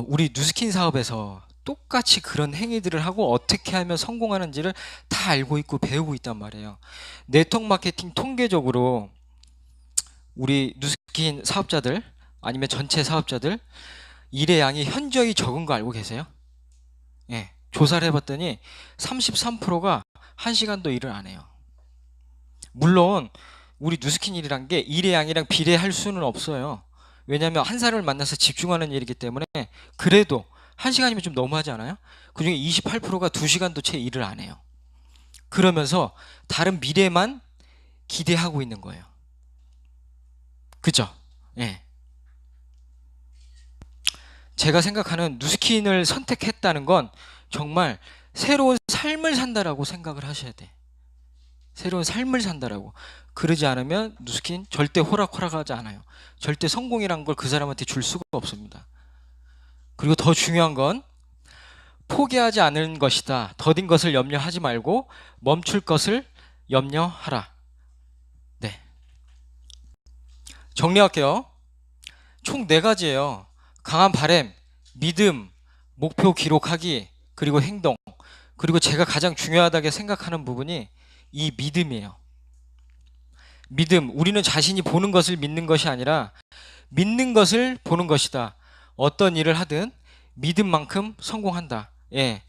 우리 누스킨 사업에서 똑같이 그런 행위들을 하고 어떻게 하면 성공하는지를 다 알고 있고 배우고 있단 말이에요. 네트워크 마케팅 통계적으로 우리 누스킨 사업자들 아니면 전체 사업자들 일의 양이 현저히 적은 거 알고 계세요? 예, 조사를 해봤더니 33%가 1시간도 일을 안 해요. 물론 우리 누스킨 일이란 게 일의 양이랑 비례할 수는 없어요. 왜냐하면 한 사람을 만나서 집중하는 일이기 때문에. 그래도 1시간이면 좀 너무하지 않아요? 그중에 28%가 2시간도 채 일을 안 해요. 그러면서 다른 미래만 기대하고 있는 거예요. 그죠? 예. 제가 생각하는 누스킨을 선택했다는 건 정말 새로운 삶을 산다라고 생각을 하셔야 돼. 새로운 삶을 산다라고. 그러지 않으면 누스킨 절대 호락호락하지 않아요. 절대 성공이란 걸 그 사람한테 줄 수가 없습니다. 그리고 더 중요한 건 포기하지 않는 것이다. 더딘 것을 염려하지 말고 멈출 것을 염려하라. 네. 정리할게요. 총 4가지예요. 강한 바람, 믿음, 목표 기록하기, 그리고 행동. 그리고 제가 가장 중요하다고 생각하는 부분이 이 믿음이에요. 믿음, 우리는 자신이 보는 것을 믿는 것이 아니라 믿는 것을 보는 것이다. 어떤 일을 하든 믿음만큼 성공한다. 예,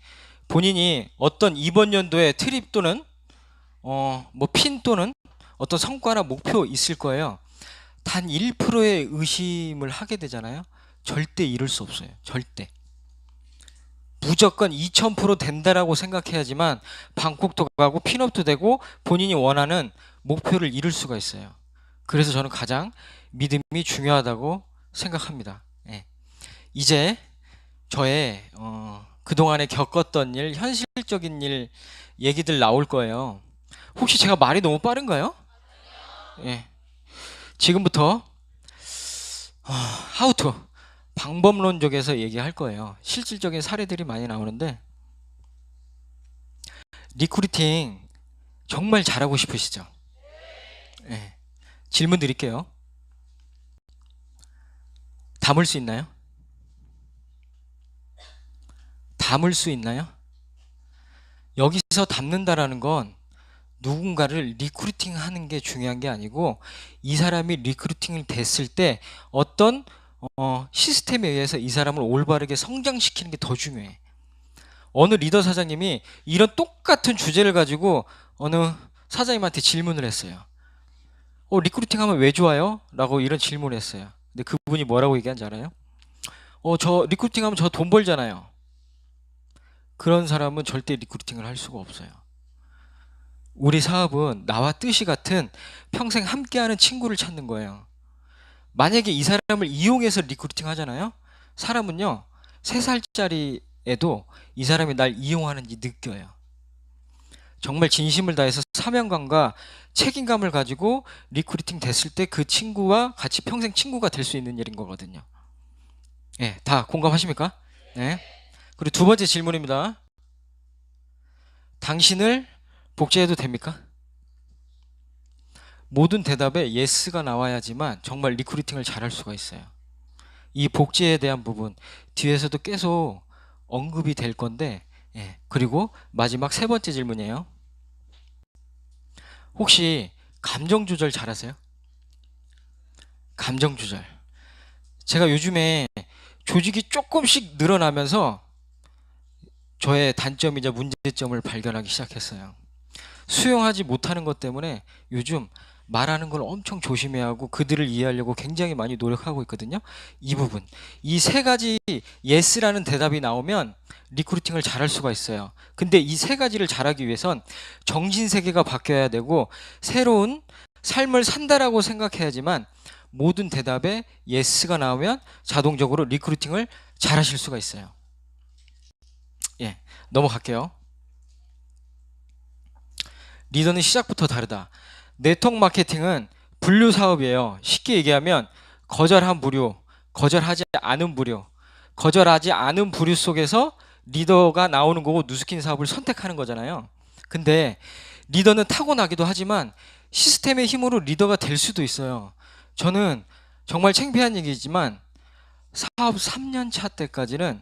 본인이 어떤 이번 연도에 트립 또는 핀 또는 어떤 성과나 목표 있을 거예요. 단 1%의 의심을 하게 되잖아요. 절대 이룰 수 없어요. 절대. 무조건 2000% 된다라고 생각해야지만 방콕도 가고 핀업도 되고 본인이 원하는 목표를 이룰 수가 있어요. 그래서 저는 가장 믿음이 중요하다고 생각합니다. 예. 이제 저의 그동안에 겪었던 일, 현실적인 일 얘기들 나올 거예요. 혹시 제가 말이 너무 빠른가요? 예. 지금부터 how to 방법론적에서 얘기할 거예요. 실질적인 사례들이 많이 나오는데, 리크루팅 정말 잘하고 싶으시죠? 네. 질문 드릴게요. 담을 수 있나요? 담을 수 있나요? 여기서 담는다라는 건 누군가를 리크루팅 하는 게 중요한 게 아니고, 이 사람이 리크루팅을 됐을 때 어떤 시스템에 의해서 이 사람을 올바르게 성장시키는 게 더 중요해. 어느 리더 사장님이 이런 똑같은 주제를 가지고 어느 사장님한테 질문을 했어요. 리크루팅 하면 왜 좋아요? 라고 이런 질문을 했어요. 근데 그분이 뭐라고 얘기한지 알아요? 저 리크루팅 하면 저 돈 벌잖아요. 그런 사람은 절대 리크루팅을 할 수가 없어요. 우리 사업은 나와 뜻이 같은 평생 함께하는 친구를 찾는 거예요. 만약에 이 사람을 이용해서 리크루팅 하잖아요. 사람은요, 3살짜리에도 이 사람이 날 이용하는지 느껴요. 정말 진심을 다해서 사명감과 책임감을 가지고 리크루팅 됐을 때 그 친구와 같이 평생 친구가 될 수 있는 일인 거거든요. 예, 다 공감하십니까? 네. 그리고 두 번째 질문입니다. 당신을 복제해도 됩니까? 모든 대답에 yes가 나와야지만 정말 리크루팅을 잘할 수가 있어요. 이 복제에 대한 부분 뒤에서도 계속 언급이 될 건데, 예. 그리고 마지막 세 번째 질문이에요. 혹시 감정 조절 잘하세요? 감정 조절. 제가 요즘에 조직이 조금씩 늘어나면서 저의 단점이자 문제점을 발견하기 시작했어요. 수용하지 못하는 것 때문에 요즘 말하는 걸 엄청 조심해야 하고 그들을 이해하려고 굉장히 많이 노력하고 있거든요. 이 부분, 이 세 가지 yes라는 대답이 나오면 리크루팅을 잘할 수가 있어요. 근데 이 세 가지를 잘하기 위해선 정신세계가 바뀌어야 되고 새로운 삶을 산다라고 생각해야지만 모든 대답에 yes가 나오면 자동적으로 리크루팅을 잘하실 수가 있어요. 예, 넘어갈게요. 리더는 시작부터 다르다. 네트워크 마케팅은 분류 사업이에요. 쉽게 얘기하면 거절한 부류, 거절하지 않은 부류, 거절하지 않은 부류 속에서 리더가 나오는 거고 누스킨 사업을 선택하는 거잖아요. 근데 리더는 타고나기도 하지만 시스템의 힘으로 리더가 될 수도 있어요. 저는 정말 창피한 얘기지만 사업 3년 차 때까지는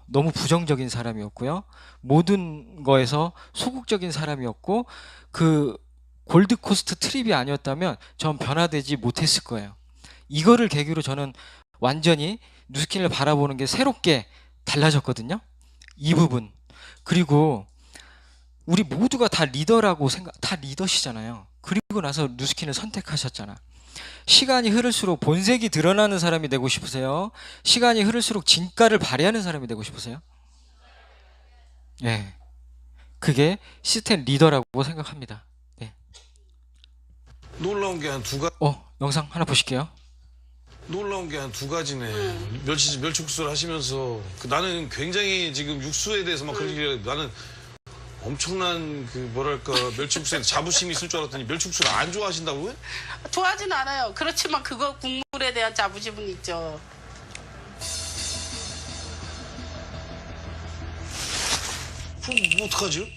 너무 부정적인 사람이었고요. 모든 거에서 소극적인 사람이었고 그 골드코스트 트립이 아니었다면 전 변화되지 못했을 거예요. 이거를 계기로 저는 완전히 누스킨을 바라보는 게 새롭게 달라졌거든요. 이 부분. 그리고 우리 모두가 다 리더라고 다 리더시잖아요. 그리고 나서 누스킨을 선택하셨잖아. 시간이 흐를수록 본색이 드러나는 사람이 되고 싶으세요? 시간이 흐를수록 진가를 발휘하는 사람이 되고 싶으세요? 예. 그게 시스템 리더라고 생각합니다. 네.
놀라운 게 한 두 가지.
영상 하나 보실게요.
놀라운 게 한 두 가지네. 멸치국수를 하시면서 나는 굉장히 지금 육수에 대해서 막 그러길래 나는 엄청난 그 뭐랄까 멸치국수에 자부심이 있을 줄 알았더니 멸치국수를 안 좋아하신다고요?
좋아하진 않아요. 그렇지만 그거 국물에 대한 자부심은 있죠.
그럼 뭐 어떡하죠?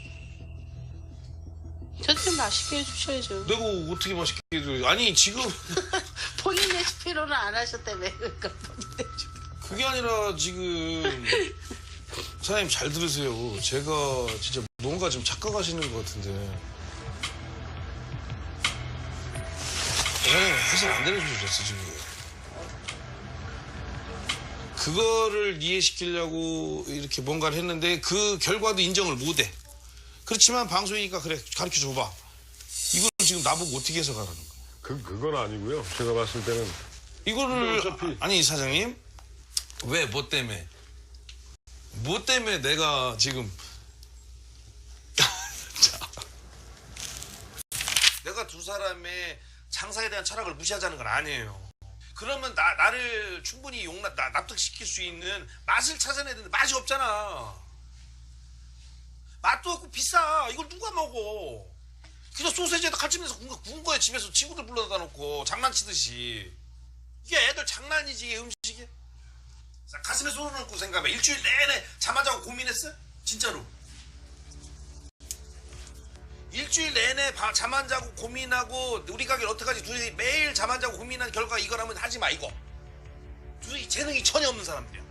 저좀 맛있게 해주셔야죠.
내가 어떻게 맛있게 해줘요? 아니 지금
본인 레시피로는 안 하셨다며. 그러니까 본인 레시피.
그게 아니라 지금 사장님 잘 들으세요. 제가 진짜 뭔가 좀 착각하시는 것 같은데. 사장님 해설 안 되려주셨어 지금. 그거를 이해시키려고 이렇게 뭔가를 했는데 그 결과도 인정을 못해. 그렇지만 방송이니까 그래 가르쳐줘봐. 이걸 지금 나보고 어떻게 해석하라는 거야?
그건 아니고요. 제가 봤을 때는
이거를
어차피...
아니 사장님 왜 뭐 때문에 내가 지금 내가 두 사람의 장사에 대한 철학을 무시하자는 건 아니에요. 그러면 나를 충분히 납득시킬 수 있는 맛을 찾아내야 되는데 맛이 없잖아. 맛도 없고 비싸. 이걸 누가 먹어? 그냥 소세지에다 칼집내서 구운 거야. 집에서 친구들 불러다 놓고 장난치듯이. 이게 애들 장난이지 이게 음식이. 가슴에 손을 얹고 생각해. 일주일 내내 잠 안 자고 고민했어? 진짜로. 일주일 내내 잠 안 자고 고민하고 우리 가게를 어떡하지 둘이 매일 잠 안 자고 고민한 결과 이거라면 하지 마 이거. 둘이 재능이 전혀 없는 사람들이야.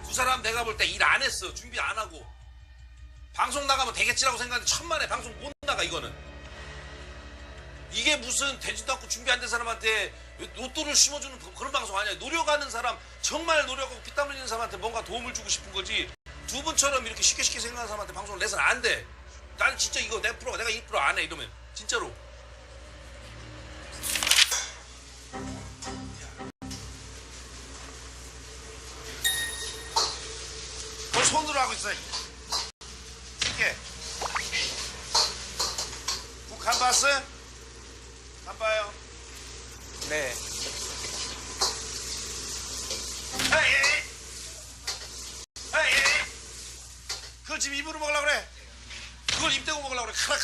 두 사람 내가 볼 때 일 안 했어. 준비 안 하고. 방송 나가면 되겠지라고 생각하는데 천만에 방송 못 나가 이거는. 이게 무슨 되지도 않고 준비 안 된 사람한테 로또를 심어주는 그런 방송 아니야. 노력하는 사람 정말 노력하고 피땀 흘리는 사람한테 뭔가 도움을 주고 싶은 거지. 두 분처럼 이렇게 쉽게 생각하는 사람한테 방송을 내서는 안 돼. 나는 진짜 이거 내 프로가 내가 1% 안 해 이러면 진짜로. 뭘 손으로 하고 있어. 이렇게. 국 간 봤어요? 안 봐요. 네. 에이. 그걸 지금 입으로 먹으려고 그래. 이걸 입 대고 먹으려고 그래. 카락.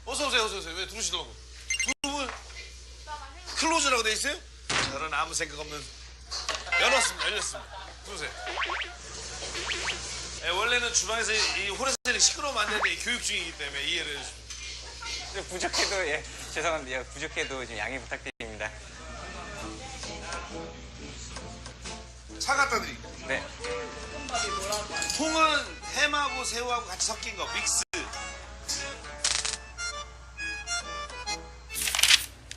어서 오세요, 어서 오세요. 왜 들어오시더라고? 두 분 클로즈라고 돼 있어요? 저는 아무 생각 없는. 열었습니다, 열렸습니다. 들어오세요. 예, 원래는 주방에서 이 홀에서 시끄러우면 안 되는데 교육 중이기 때문에 이해를 해주십시오.
부족해도 예 죄송한데요. 부족해도 좀 양해 부탁드립니다.
차 갖다 드릴게요.
네.
통은 햄하고 새우하고 같이 섞인 거 믹스.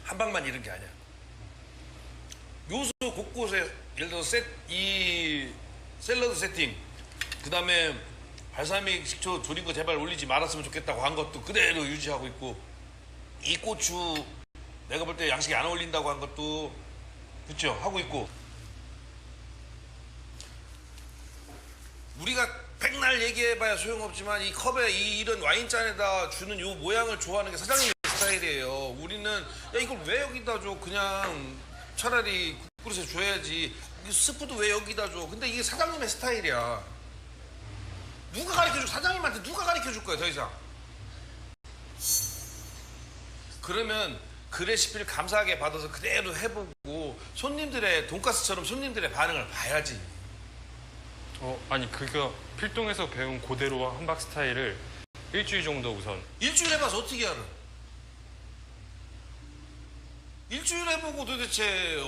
한 방만 이런 게 아니야. 요소 곳곳에 예를 들어서 이 샐러드 세팅, 그 다음에 발사믹 식초 조린 거 제발 올리지 말았으면 좋겠다고 한 것도 그대로 유지하고 있고, 이 고추 내가 볼 때 양식에 안 어울린다고 한 것도 그쵸 하고 있고. 우리가 백날 얘기해봐야 소용없지만 이 컵에 이런 와인잔에다 주는 요 모양을 좋아하는 게 사장님 스타일이에요. 우리는 야 이걸 왜 여기다 줘? 그냥 차라리 국그릇에 줘야지. 이 스프도 왜 여기다 줘? 근데 이게 사장님의 스타일이야. 누가 가르쳐줄, 사장님한테 누가 가르쳐줄 거야 더 이상. 그러면 그 레시피를 감사하게 받아서 그대로 해보고 손님들의 돈가스처럼 손님들의 반응을 봐야지.
아니 그거 필동에서 배운 그대로 함박 스타일을 일주일 정도 우선.
일주일 해봐서 어떻게 알아? 일주일 해보고 도대체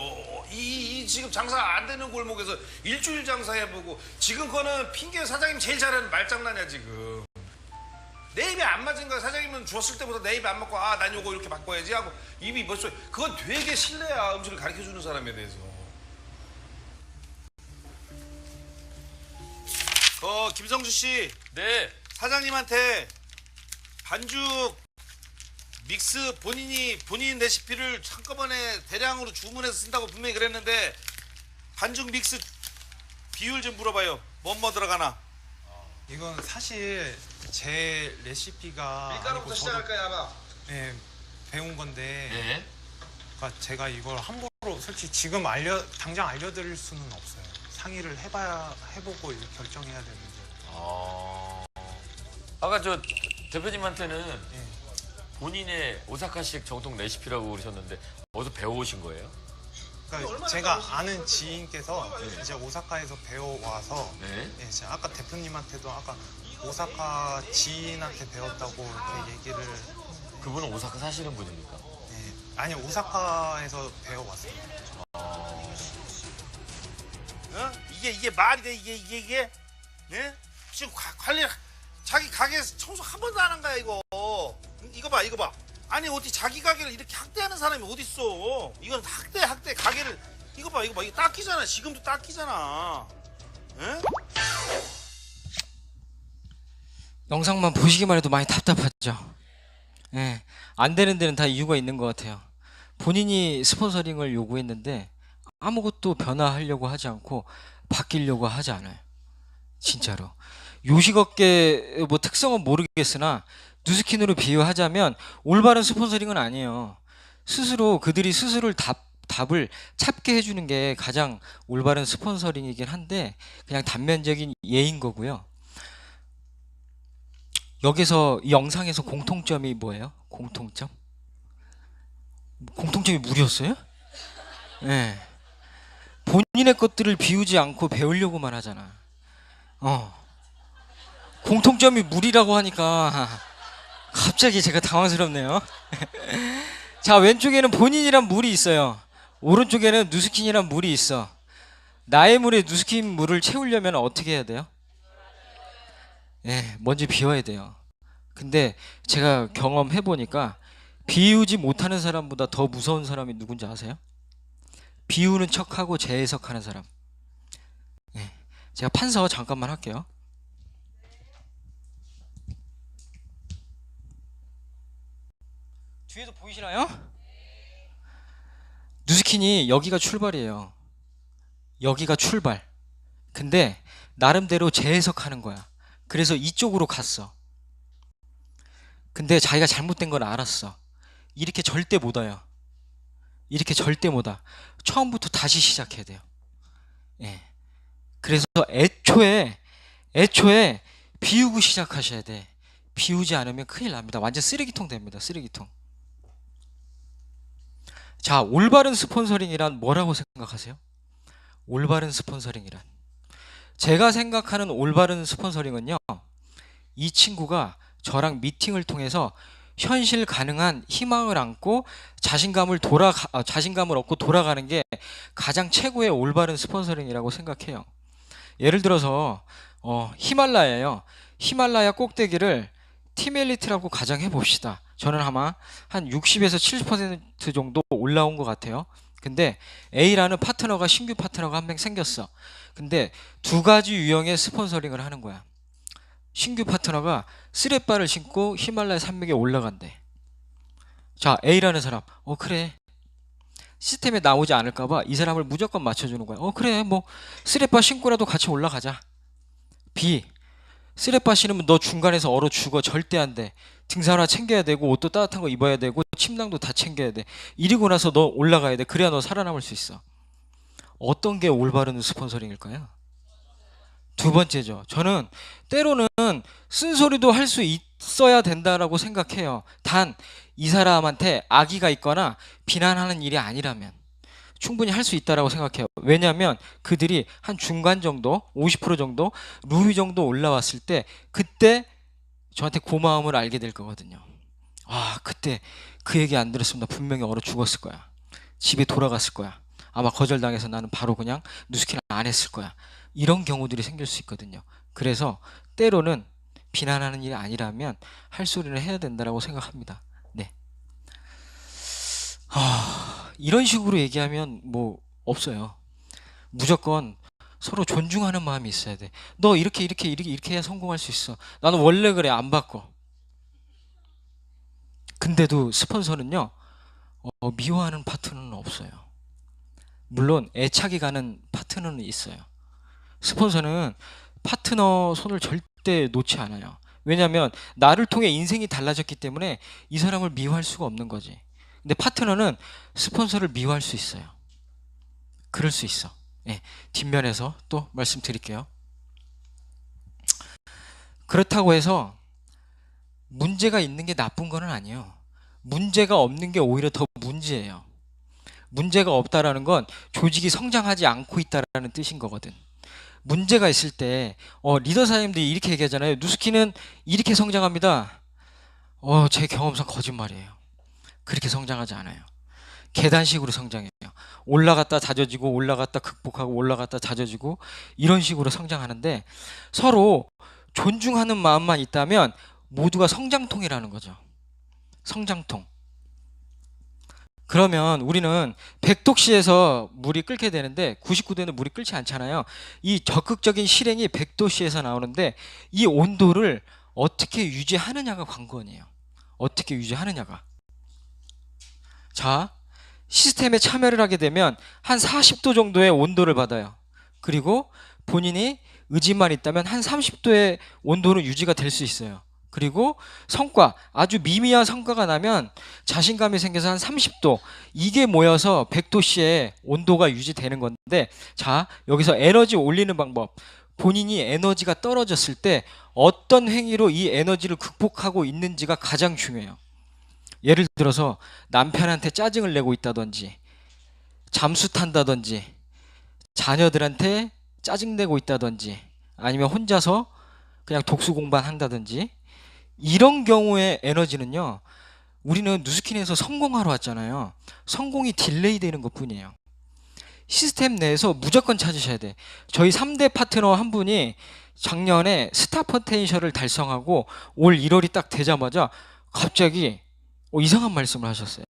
이 지금 장사 안 되는 골목에서 일주일 장사해보고, 지금 그거는 핑계. 사장님 제일 잘하는 말장난이야 지금. 내 입에 안 맞은 거야. 사장님은 줬을 때보다 내 입에 안 맞고 아 난 요거 이렇게 바꿔야지 하고 입이 벌써, 그건 되게 신뢰야 음식을 가르쳐주는 사람에 대해서. 김성주 씨.
네.
사장님한테 반죽 믹스 본인 레시피를 한꺼번에 대량으로 주문해서 쓴다고 분명히 그랬는데 반죽 믹스 비율 좀 물어봐요. 뭐 들어가나?
이건 사실 제 레시피가
밀가루부터 시작할까요, 아마?
네, 배운 건데.
네.
그러니까 제가 이걸 함부로 솔직히 지금 당장 알려드릴 수는 없어요. 상의를 해보고 이제 결정해야 되는데.
아까 저 대표님한테는 본인의 오사카식 정통 레시피라고 그러셨는데 어디서 배워오신 거예요?
그러니까 제가 아는 지인께서 이제 오사카에서 배워와서 예, 제가 아까 대표님한테도 아까 오사카 지인한테 배웠다고 이렇게 얘기를.
그분은 오사카 사시는 분입니까?
예, 아니 오사카에서 배워왔어요.
이게 말이 돼? 이게? 예? 지금 관리 자기 가게에서 청소 한 번도 안 한 거야 이거. 이거 봐. 아니 어디 자기 가게를 이렇게 학대하는 사람이 어디 있어? 이건 학대 가게를. 이거 봐 이거 닦이잖아. 지금도 닦이잖아. 예?
영상만 보시기만 해도 많이 답답하죠. 예, 안 되는 데는 다 이유가 있는 것 같아요. 본인이 스폰서링을 요구했는데 아무것도 변화하려고 하지 않고 바뀌려고 하지 않아요. 진짜로. 요식업계 뭐 특성은 모르겠으나 누스킨으로 비유하자면 올바른 스폰서링은 아니에요. 그들이 스스로 답을 찾게 해주는 게 가장 올바른 스폰서링이긴 한데 그냥 단면적인 예인 거고요. 여기서 이 영상에서 공통점이 뭐예요? 공통점이 물이었어요? 네. 본인의 것들을 비우지 않고 배우려고만 하잖아. 공통점이 물이라고 하니까 갑자기 제가 당황스럽네요. 자, 왼쪽에는 본인이란 물이 있어요. 오른쪽에는 누스킨이란 물이 있어. 나의 물에 누스킨 물을 채우려면 어떻게 해야 돼요? 먼저 비워야 돼요. 근데 제가 경험해보니까 비우지 못하는 사람보다 더 무서운 사람이 누군지 아세요? 비우는 척하고 재해석하는 사람. 제가 판서 잠깐만 할게요. 뒤에도 보이시나요? 누스킨이 여기가 출발이에요. 여기가 출발. 근데 나름대로 재해석하는 거야. 그래서 이쪽으로 갔어. 근데 자기가 잘못된 걸 알았어. 이렇게 절대 못 와요. 이렇게 절대 못 와. 처음부터 다시 시작해야 돼요. 그래서 애초에 비우고 시작하셔야 돼. 비우지 않으면 큰일 납니다. 완전 쓰레기통 됩니다. 쓰레기통. 자, 올바른 스폰서링이란 뭐라고 생각하세요? 올바른 스폰서링이란, 제가 생각하는 올바른 스폰서링은요, 이 친구가 저랑 미팅을 통해서 현실 가능한 희망을 안고 자신감을 얻고 돌아가는 게 가장 최고의 올바른 스폰서링이라고 생각해요. 예를 들어서 히말라야예요. 히말라야 꼭대기를 팀 엘리트라고 가정해 봅시다. 저는 아마 한 60에서 70% 정도 올라온 것 같아요. 근데 A라는 파트너가, 신규 파트너가 한 명 생겼어. 근데 두 가지 유형의 스폰서링을 하는 거야. 신규 파트너가 쓰레빠를 신고 히말라야 산맥에 올라간대. 자, A라는 사람, 그래, 시스템에 나오지 않을까봐 이 사람을 무조건 맞춰주는 거야. 그래, 뭐 쓰레빠 신고라도 같이 올라가자. B, 쓰레빠 신으면 너 중간에서 얼어 죽어. 절대 안 돼. 등산화 챙겨야 되고, 옷도 따뜻한 거 입어야 되고, 침낭도 다 챙겨야 돼. 이리고 나서 너 올라가야 돼. 그래야 너 살아남을 수 있어. 어떤 게 올바른 스폰서링일까요? 두 번째죠. 저는 때로는 쓴소리도 할 수 있어야 된다라고 생각해요. 단 이 사람한테 악의가 있거나 비난하는 일이 아니라면 충분히 할 수 있다라고 생각해요. 왜냐하면 그들이 한 중간 정도, 50% 정도, 루위 정도 올라왔을 때 그때 저한테 고마움을 알게 될 거거든요. 아, 그때 그 얘기 안 들었으면 나 분명히 얼어 죽었을 거야. 집에 돌아갔을 거야. 아마 거절당해서 나는 바로 그냥 누스키를 안 했을 거야. 이런 경우들이 생길 수 있거든요. 그래서 때로는 비난하는 일이 아니라면 할 소리를 해야 된다고 생각합니다. 네. 이런 식으로 얘기하면 뭐 없어요. 무조건 서로 존중하는 마음이 있어야 돼. 너 이렇게 해야 성공할 수 있어. 나는 원래 그래, 안 바꿔. 근데도 스폰서는요, 미워하는 파트너는 없어요. 물론 애착이 가는 파트너는 있어요. 스폰서는 파트너 손을 절대 놓지 않아요. 왜냐하면 나를 통해 인생이 달라졌기 때문에 이 사람을 미워할 수가 없는 거지. 근데 파트너는 스폰서를 미워할 수 있어요. 그럴 수 있어. 네, 뒷면에서 또 말씀드릴게요. 그렇다고 해서 문제가 있는 게 나쁜 건 아니에요. 문제가 없는 게 오히려 더 문제예요. 문제가 없다라는 건 조직이 성장하지 않고 있다라는 뜻인 거거든. 문제가 있을 때 리더 사장님들이 이렇게 얘기하잖아요. 누스키는 이렇게 성장합니다. 제 경험상 거짓말이에요. 그렇게 성장하지 않아요. 계단식으로 성장해요. 올라갔다 다져지고, 올라갔다 극복하고, 올라갔다 다져지고, 이런 식으로 성장하는데 서로 존중하는 마음만 있다면 모두가 성장통이라는 거죠. 성장통. 그러면 우리는 100도씨에서 물이 끓게 되는데 99도에는 물이 끓지 않잖아요. 이 적극적인 실행이 100도씨에서 나오는데 이 온도를 어떻게 유지하느냐가 관건이에요. 어떻게 유지하느냐가. 자, 시스템에 참여를 하게 되면 한 40도 정도의 온도를 받아요. 그리고 본인이 의지만 있다면 한 30도의 온도는 유지가 될 수 있어요. 그리고 성과, 아주 미미한 성과가 나면 자신감이 생겨서 한 30도, 이게 모여서 100도씨의 온도가 유지되는 건데, 자, 여기서 에너지 올리는 방법. 본인이 에너지가 떨어졌을 때 어떤 행위로 이 에너지를 극복하고 있는지가 가장 중요해요. 예를 들어서 남편한테 짜증을 내고 있다든지, 잠수 탄다든지, 자녀들한테 짜증내고 있다든지, 아니면 혼자서 그냥 독수 공부한다든지, 이런 경우의 에너지는요, 우리는 누스킨에서 성공하러 왔잖아요. 성공이 딜레이 되는 것 뿐이에요. 시스템 내에서 무조건 찾으셔야 돼. 저희 3대 파트너 한 분이 작년에 스타 포텐셜을 달성하고 올 1월이 딱 되자마자 갑자기 이상한 말씀을 하셨어요.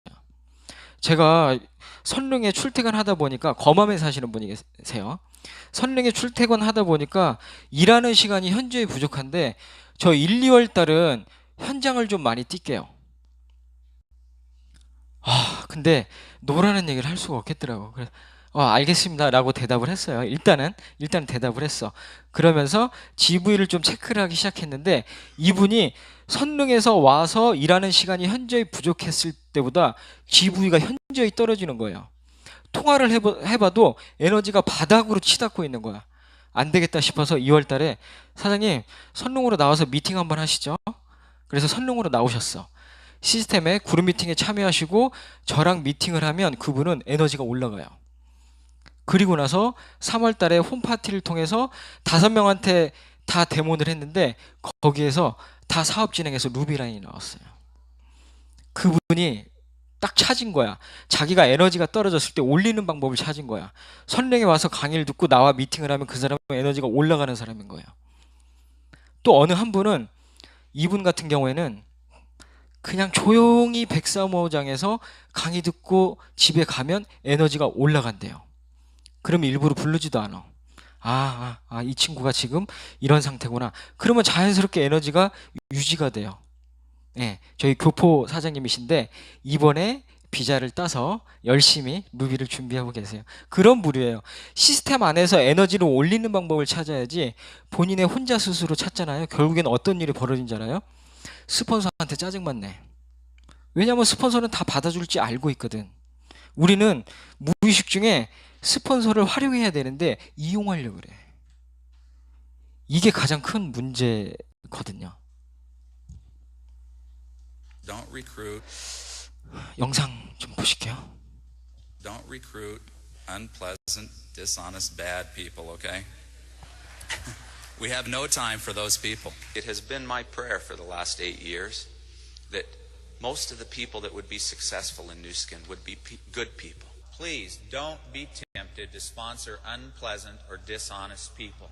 제가 선릉에 출퇴근하다 보니까, 검암에 사시는 분이 계세요. 선릉에 출퇴근하다 보니까 일하는 시간이 현저히 부족한데 저 1, 2월 달은 현장을 좀 많이 뛸게요. 근데 노라는 얘기를 할 수가 없겠더라고. 그래서 알겠습니다 라고 대답을 했어요. 일단 대답을 했어. 그러면서 GV를 좀 체크를 하기 시작했는데, 이분이 선릉에서 와서 일하는 시간이 현저히 부족했을 때보다 GV가 현저히 떨어지는 거예요. 통화를 해봐도 에너지가 바닥으로 치닫고 있는 거야. 안 되겠다 싶어서 2월 달에 사장님 선릉으로 나와서 미팅 한번 하시죠. 그래서 선릉으로 나오셨어. 시스템에 그룹 미팅에 참여하시고 저랑 미팅을 하면 그분은 에너지가 올라가요. 그리고 나서 3월 달에 홈파티를 통해서 5명한테 다 데모를 했는데 거기에서 다 사업 진행해서 루비라인이 나왔어요. 그분이 딱 찾은 거야. 자기가 에너지가 떨어졌을 때 올리는 방법을 찾은 거야. 선릉에 와서 강의를 듣고 나와 미팅을 하면 그 사람은 에너지가 올라가는 사람인 거예요. 또 어느 한 분은, 이분 같은 경우에는 그냥 조용히 백사모장에서 강의 듣고 집에 가면 에너지가 올라간대요. 그러면 일부러 부르지도 않아. 이 친구가 지금 이런 상태구나. 그러면 자연스럽게 에너지가 유지가 돼요. 네, 저희 교포 사장님이신데 이번에 비자를 따서 열심히 루비를 준비하고 계세요. 그런 부류예요. 시스템 안에서 에너지를 올리는 방법을 찾아야지 본인의 혼자 스스로 찾잖아요. 결국엔 어떤 일이 벌어진지 알아요? 스폰서한테 짜증만 내. 왜냐하면 스폰서는 다 받아줄 줄 알고 있거든. 우리는 무의식 중에 스폰서를 활용해야 되는데 이용하려고 그래. 이게 가장 큰 문제거든요.
Don't recruit.
영상 좀 보실게요.
Don't recruit unpleasant, dishonest, bad people, okay? We have no time for those people.
It has been my prayer for the last 8 years that most of the people that would be successful in New Skin would be good people.
Please don't be tempted to sponsor unpleasant or dishonest people.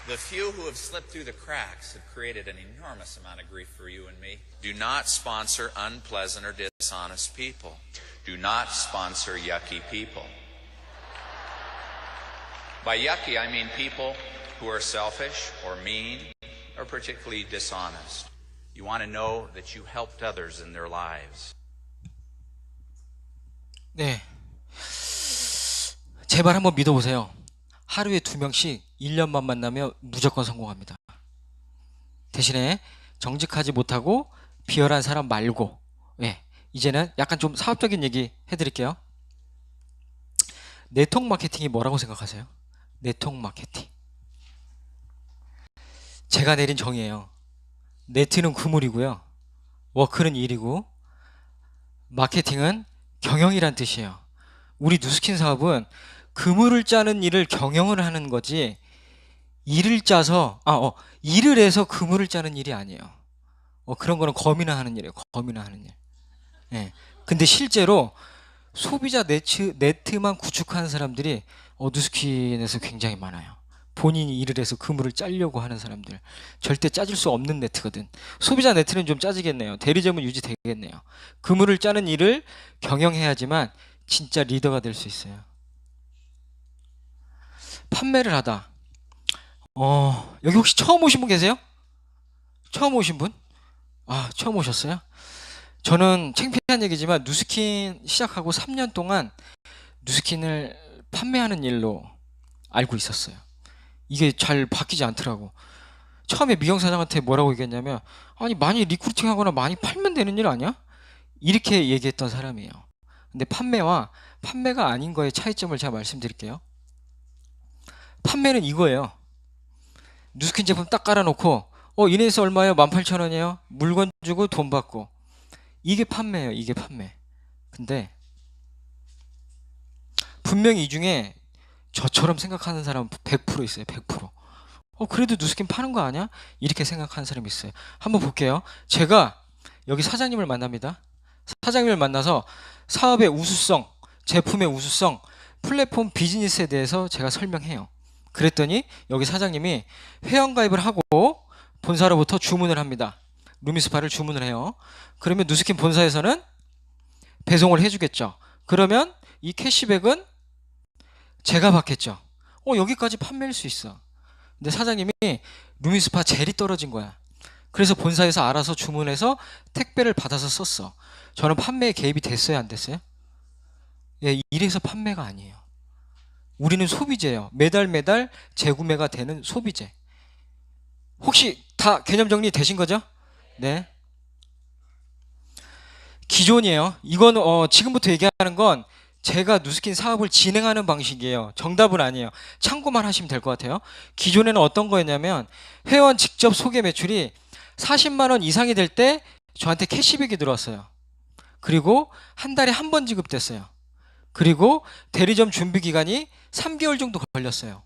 The few who have slipped through the cracks have created an enormous amount of grief for you and me.
Do not sponsor unpleasant or dishonest people. Do not sponsor yucky people. By yucky, I mean people who are selfish or mean or particularly dishonest. You want to know that you helped others in their lives.
네. 제발 한번 믿어보세요. 하루에 2명씩 1년만 만나면 무조건 성공합니다. 대신에 정직하지 못하고 비열한 사람 말고, 이제는 약간 좀 사업적인 얘기 해드릴게요. 네트워크 마케팅이 뭐라고 생각하세요? 네트워크 마케팅. 제가 내린 정의예요. 네트는 그물이고요. 워크는 일이고, 마케팅은 경영이란 뜻이에요. 우리 누스킨 사업은 그물을 짜는 일을 경영을 하는 거지, 일을 짜서 일을 해서 그물을 짜는 일이 아니에요. 그런 거는 거미나 하는 일이에요. 거미나 하는 일. 근데 실제로 소비자 네트만 구축하는 사람들이 누스킨에서 굉장히 많아요. 본인이 일을 해서 그물을 짜려고 하는 사람들. 절대 짜질 수 없는 네트거든. 소비자 네트는 좀 짜지겠네요. 대리점은 유지되겠네요. 그물을 짜는 일을 경영해야지만 진짜 리더가 될 수 있어요. 판매를 하다. 여기 혹시 처음 오신 분 계세요? 처음 오신 분? 처음 오셨어요? 저는 창피한 얘기지만 누스킨 시작하고 3년 동안 누스킨을 판매하는 일로 알고 있었어요. 이게 잘 바뀌지 않더라고. 처음에 미경 사장한테 뭐라고 얘기했냐면, 아니 많이 리크루팅하거나 많이 팔면 되는 일 아니야? 이렇게 얘기했던 사람이에요. 근데 판매와 판매가 아닌 거의 차이점을 제가 말씀드릴게요. 판매는 이거예요. 누스킨 제품 딱 깔아놓고 이네스 얼마예요? 18,000원이에요? 물건 주고 돈 받고. 이게 판매예요. 이게 판매. 근데 분명히 이 중에 저처럼 생각하는 사람은 100% 있어요. 100%. 그래도 누스킨 파는 거 아니야? 이렇게 생각하는 사람이 있어요. 한번 볼게요. 제가 여기 사장님을 만납니다. 사장님을 만나서 사업의 우수성, 제품의 우수성, 플랫폼 비즈니스에 대해서 제가 설명해요. 그랬더니 여기 사장님이 회원가입을 하고 본사로부터 주문을 합니다. 루미스파를 주문을 해요. 그러면 누스킨 본사에서는 배송을 해주겠죠. 그러면 이 캐시백은 제가 받겠죠. 여기까지 판매할 수 있어. 근데 사장님이 루미스파 젤이 떨어진 거야. 그래서 본사에서 알아서 주문해서 택배를 받아서 썼어. 저는 판매에 개입이 됐어요, 안 됐어요? 이래서 판매가 아니에요. 우리는 소비재예요. 매달 재구매가 되는 소비재. 혹시 다 개념 정리 되신 거죠? 네. 기존이에요. 이건 지금부터 얘기하는 건 제가 누스킨 사업을 진행하는 방식이에요. 정답은 아니에요. 참고만 하시면 될 것 같아요. 기존에는 어떤 거였냐면 회원 직접 소개 매출이 40만 원 이상이 될 때 저한테 캐시백이 들어왔어요. 그리고 한 달에 한 번 지급됐어요. 그리고 대리점 준비 기간이 3개월 정도 걸렸어요.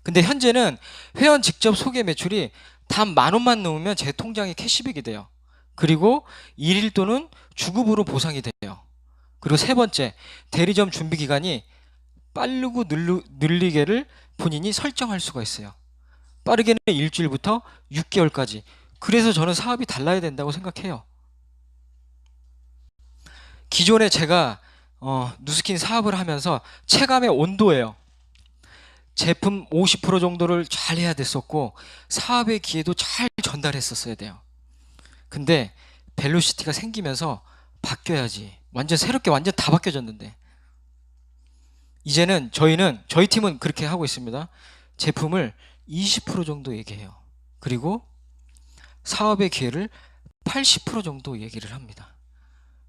근데 현재는 회원 직접 소개 매출이 단 10,000원만 넘으면 제 통장에 캐시백이 돼요. 그리고 일일 또는 주급으로 보상이 돼요. 그리고 세 번째, 대리점 준비 기간이 빠르고 늘리게를 본인이 설정할 수가 있어요. 빠르게는 일주일부터 6개월까지. 그래서 저는 사업이 달라야 된다고 생각해요. 기존에 제가 누스킨 사업을 하면서 체감의 온도예요. 제품 50% 정도를 잘 해야 됐었고 사업의 기회도 잘 전달했었어야 돼요. 근데 벨로시티가 생기면서 바뀌어야지. 완전 새롭게 완전 다 바뀌어졌는데 이제는 저희 팀은 그렇게 하고 있습니다. 제품을 20% 정도 얘기해요. 그리고 사업의 기회를 80% 정도 얘기를 합니다.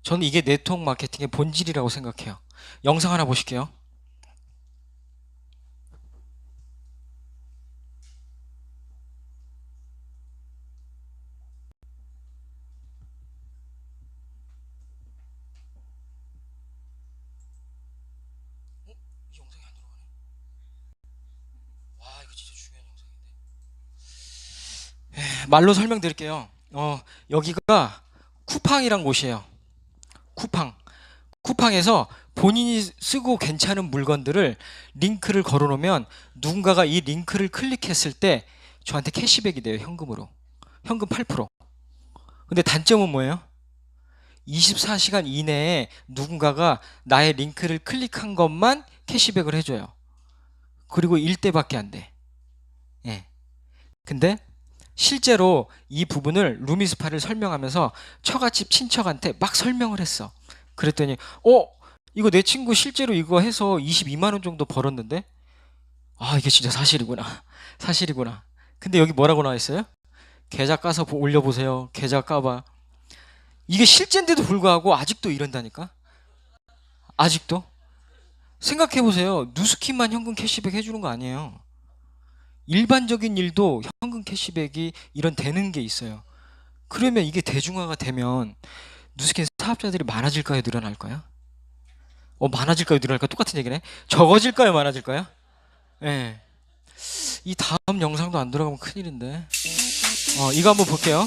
저는 이게 네트워크 마케팅의 본질이라고 생각해요. 영상 하나 보실게요. 이 영상이 안 들어가네. 와, 이거 진짜 중요한 영상인데. 말로 설명드릴게요. 여기가 쿠팡이란 곳이에요. 쿠팡에서 본인이 쓰고 괜찮은 물건들을 링크를 걸어놓으면 누군가가 이 링크를 클릭했을 때 저한테 캐시백이 돼요. 현금으로. 현금 8%. 근데 단점은 뭐예요? 24시간 이내에 누군가가 나의 링크를 클릭한 것만 캐시백을 해줘요. 그리고 1대밖에 안 돼. 예. 근데 실제로 이 부분을 루미스파를 설명하면서 처갓집 친척한테 막 설명을 했어. 그랬더니 이거 내 친구 실제로 이거 해서 22만 원 정도 벌었는데 아, 이게 진짜 사실이구나. 사실이구나. 근데 여기 뭐라고 나와 있어요? 계좌 까서 올려보세요. 계좌 까봐. 이게 실제인데도 불구하고 아직도 이런다니까? 아직도? 생각해보세요. 누스킨만 현금 캐시백 해주는 거 아니에요. 일반적인 일도 현금 캐시백이 이런 되는 게 있어요. 그러면 이게 대중화가 되면 누스킨 사업자들이 많아질까요? 늘어날까요? 많아질까요? 늘어날까요? 똑같은 얘기네. 적어질까요? 많아질까요? 예. 이 다음 영상도 안 들어가면 큰일인데. 이거 한번 볼게요.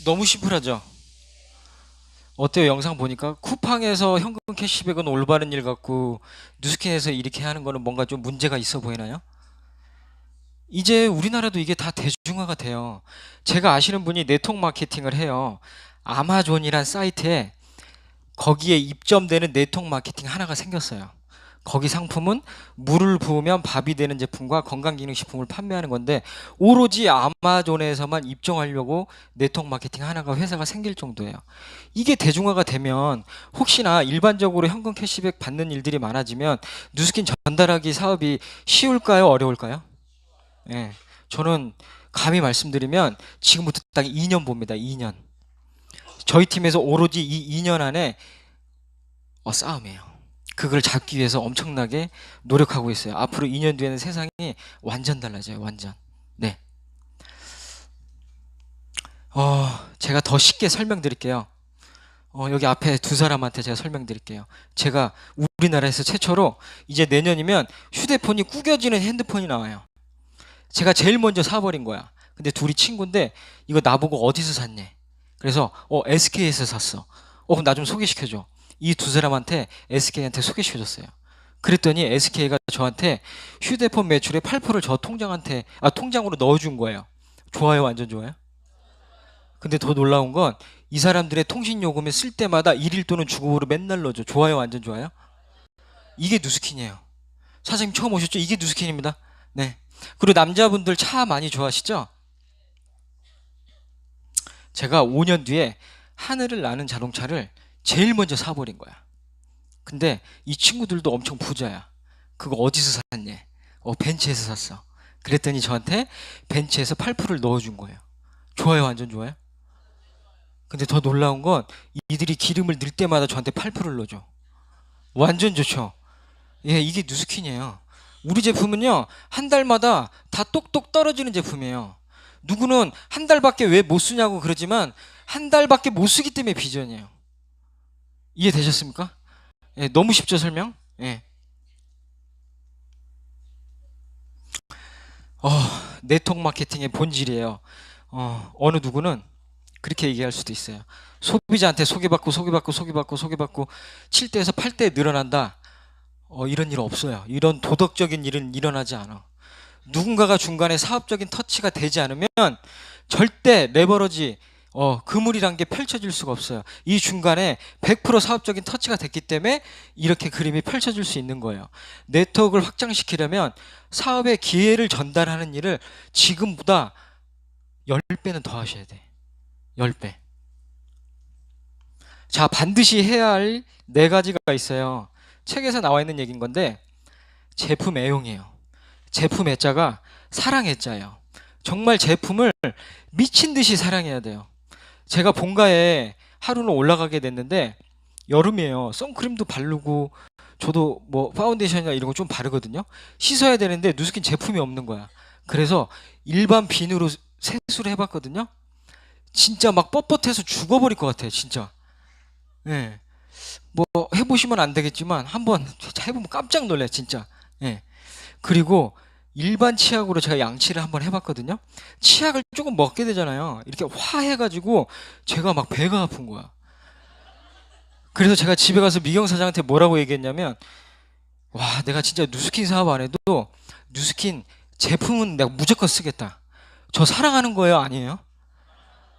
너무 심플하죠? 어때요? 영상 보니까 쿠팡에서 현금 캐시백은 올바른 일 같고 누스킨에서 이렇게 하는 거는 뭔가 좀 문제가 있어 보이나요? 이제 우리나라도 이게 다 대중화가 돼요. 제가 아시는 분이 네트워크 마케팅을 해요. 아마존이란 사이트에 거기에 입점되는 네트워크 마케팅 하나가 생겼어요. 거기 상품은 물을 부으면 밥이 되는 제품과 건강기능식품을 판매하는 건데 오로지 아마존에서만 입점하려고 네트워크 마케팅 하나가 회사가 생길 정도예요. 이게 대중화가 되면 혹시나 일반적으로 현금 캐시백 받는 일들이 많아지면 뉴스킨 전달하기 사업이 쉬울까요? 어려울까요? 예, 저는 감히 말씀드리면 지금부터 딱 2년 봅니다. 2년. 저희 팀에서 오로지 이 2년 안에 싸움이에요. 그걸 잡기 위해서 엄청나게 노력하고 있어요. 앞으로 2년 뒤에는 세상이 완전 달라져요. 완전. 네. 제가 더 쉽게 설명드릴게요. 여기 앞에 두 사람한테 제가 설명드릴게요. 제가 우리나라에서 최초로 이제 내년이면 휴대폰이 구겨지는 핸드폰이 나와요. 제가 제일 먼저 사버린 거야. 근데 둘이 친구인데 이거 나보고 어디서 샀니? 그래서 SK에서 샀어. 그럼 나 좀 소개시켜줘. 이 두 사람한테 SK한테 소개시켜줬어요. 그랬더니 SK가 저한테 휴대폰 매출의 8%를 저 통장으로 넣어준 거예요. 좋아요? 완전 좋아요? 근데 더 놀라운 건 이 사람들의 통신 요금에 쓸 때마다 1일 또는 주급으로 맨날 넣어줘. 좋아요? 완전 좋아요? 이게 뉴스킨이에요. 사장님 처음 오셨죠? 이게 뉴스킨입니다. 네. 그리고 남자분들 차 많이 좋아하시죠? 제가 5년 뒤에 하늘을 나는 자동차를 제일 먼저 사버린 거야. 근데 이 친구들도 엄청 부자야. 그거 어디서 샀냐? 벤츠에서 샀어. 그랬더니 저한테 벤츠에서 8%를 넣어준 거예요. 좋아요? 완전 좋아요? 근데 더 놀라운 건 이들이 기름을 넣을 때마다 저한테 8%를 넣어줘. 완전 좋죠? 예, 이게 뉴스킨이에요. 우리 제품은요, 한 달마다 다 똑똑 떨어지는 제품이에요. 누구는 한 달밖에 왜 못 쓰냐고 그러지만 한 달밖에 못 쓰기 때문에 비전이에요. 이해되셨습니까? 예, 너무 쉽죠, 설명? 예. 네트워크 마케팅의 본질이에요. 어느 누구는 그렇게 얘기할 수도 있어요. 소비자한테 소개받고 7대에서 8대 늘어난다. 이런 일 없어요. 이런 도덕적인 일은 일어나지 않아. 누군가가 중간에 사업적인 터치가 되지 않으면 절대 레버러지 그물이란 게 펼쳐질 수가 없어요. 이 중간에 100% 사업적인 터치가 됐기 때문에 이렇게 그림이 펼쳐질 수 있는 거예요. 네트워크를 확장시키려면 사업의 기회를 전달하는 일을 지금보다 10배는 더 하셔야 돼. 10배. 자, 반드시 해야 할 4가지가 있어요. 책에서 나와 있는 얘기인 건데 제품 애용이에요. 제품 애자가 사랑 애자예요. 정말 제품을 미친 듯이 사랑해야 돼요. 제가 본가에 하루는 올라가게 됐는데 여름이에요. 선크림도 바르고 저도 뭐 파운데이션이나 이런 거 좀 바르거든요. 씻어야 되는데 뉴스킨 제품이 없는 거야. 그래서 일반 비누로 세수를 해봤거든요. 진짜 막 뻣뻣해서 죽어버릴 것 같아요. 진짜. 예. 뭐 해보시면 안 되겠지만 한번 해보면 깜짝 놀래 진짜. 예. 그리고 일반 치약으로 제가 양치를 한번 해봤거든요. 치약을 조금 먹게 되잖아요. 이렇게 화해가지고 제가 막 배가 아픈 거야. 그래서 제가 집에 가서 미경사장한테 뭐라고 얘기했냐면, 와, 내가 진짜 뉴스킨 사업 안 해도 뉴스킨 제품은 내가 무조건 쓰겠다. 저 사랑하는 거예요? 아니에요?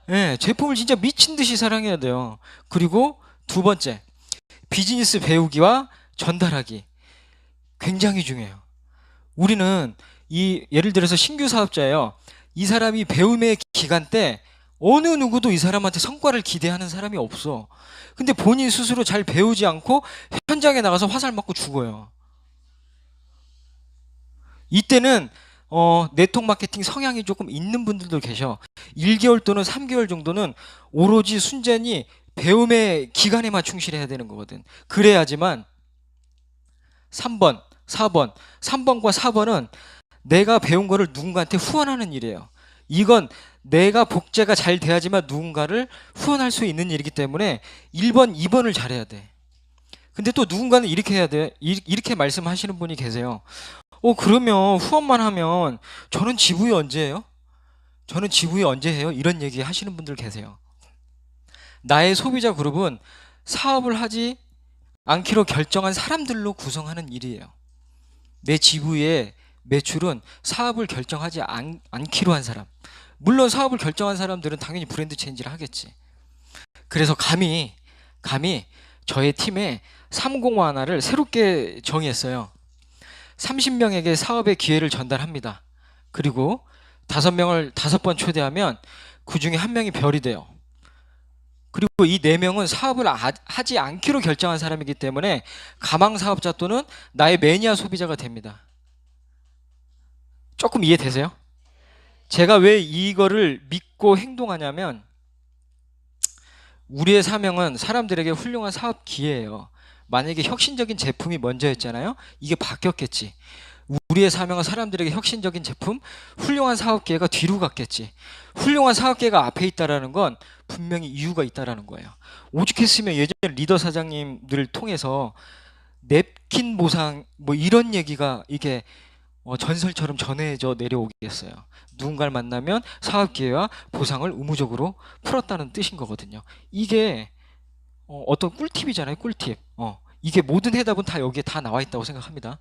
예, 제품을 진짜 미친 듯이 사랑해야 돼요. 그리고 두 번째, 비즈니스 배우기와 전달하기. 굉장히 중요해요. 우리는 예를 들어서 신규 사업자예요. 이 사람이 배움의 기간 때 어느 누구도 이 사람한테 성과를 기대하는 사람이 없어. 근데 본인 스스로 잘 배우지 않고 현장에 나가서 화살 맞고 죽어요. 이때는 네트워크 마케팅 성향이 조금 있는 분들도 계셔. 1개월 또는 3개월 정도는 오로지 순전히 배움의 기간에만 충실해야 되는 거거든. 그래야지만 3번, 4번, 3번과 4번은 내가 배운 거를 누군가한테 후원하는 일이에요. 이건 내가 복제가 잘 돼야지만 누군가를 후원할 수 있는 일이기 때문에 1번, 2번을 잘해야 돼. 근데 또 누군가는 이렇게 해야 돼. 이렇게 말씀하시는 분이 계세요. 그러면 후원만 하면 저는 지부이 언제 해요? 저는 지부이 언제 해요? 이런 얘기 하시는 분들 계세요. 나의 소비자 그룹은 사업을 하지 않기로 결정한 사람들로 구성하는 일이에요. 내 지부에 매출은 사업을 결정하지 않기로 한 사람. 물론 사업을 결정한 사람들은 당연히 브랜드 체인지를 하겠지. 그래서 감히 저의 팀에 301을 새롭게 정의했어요. 30명에게 사업의 기회를 전달합니다. 그리고 5명을 5번 초대하면 그 중에 1명이 별이 돼요. 그리고 이 4명은 사업을 하지 않기로 결정한 사람이기 때문에 가망 사업자 또는 나의 매니아 소비자가 됩니다. 조금 이해되세요? 제가 왜 이거를 믿고 행동하냐면 우리의 사명은 사람들에게 훌륭한 사업 기회예요. 만약에 혁신적인 제품이 먼저였잖아요. 이게 바뀌었겠지. 우리의 사명은 사람들에게 혁신적인 제품, 훌륭한 사업 기회가 뒤로 갔겠지. 훌륭한 사업 기회가 앞에 있다라는 건 분명히 이유가 있다라는 거예요. 오죽했으면 예전에 리더 사장님들을 통해서 냅킨 보상 뭐 이런 얘기가 이게 전설처럼 전해져 내려오겠어요. 누군가를 만나면 사업 기회와 보상을 의무적으로 풀었다는 뜻인 거거든요. 이게 어떤 꿀팁이잖아요. 꿀팁. 이게 모든 해답은 다 여기에 다 나와 있다고 생각합니다.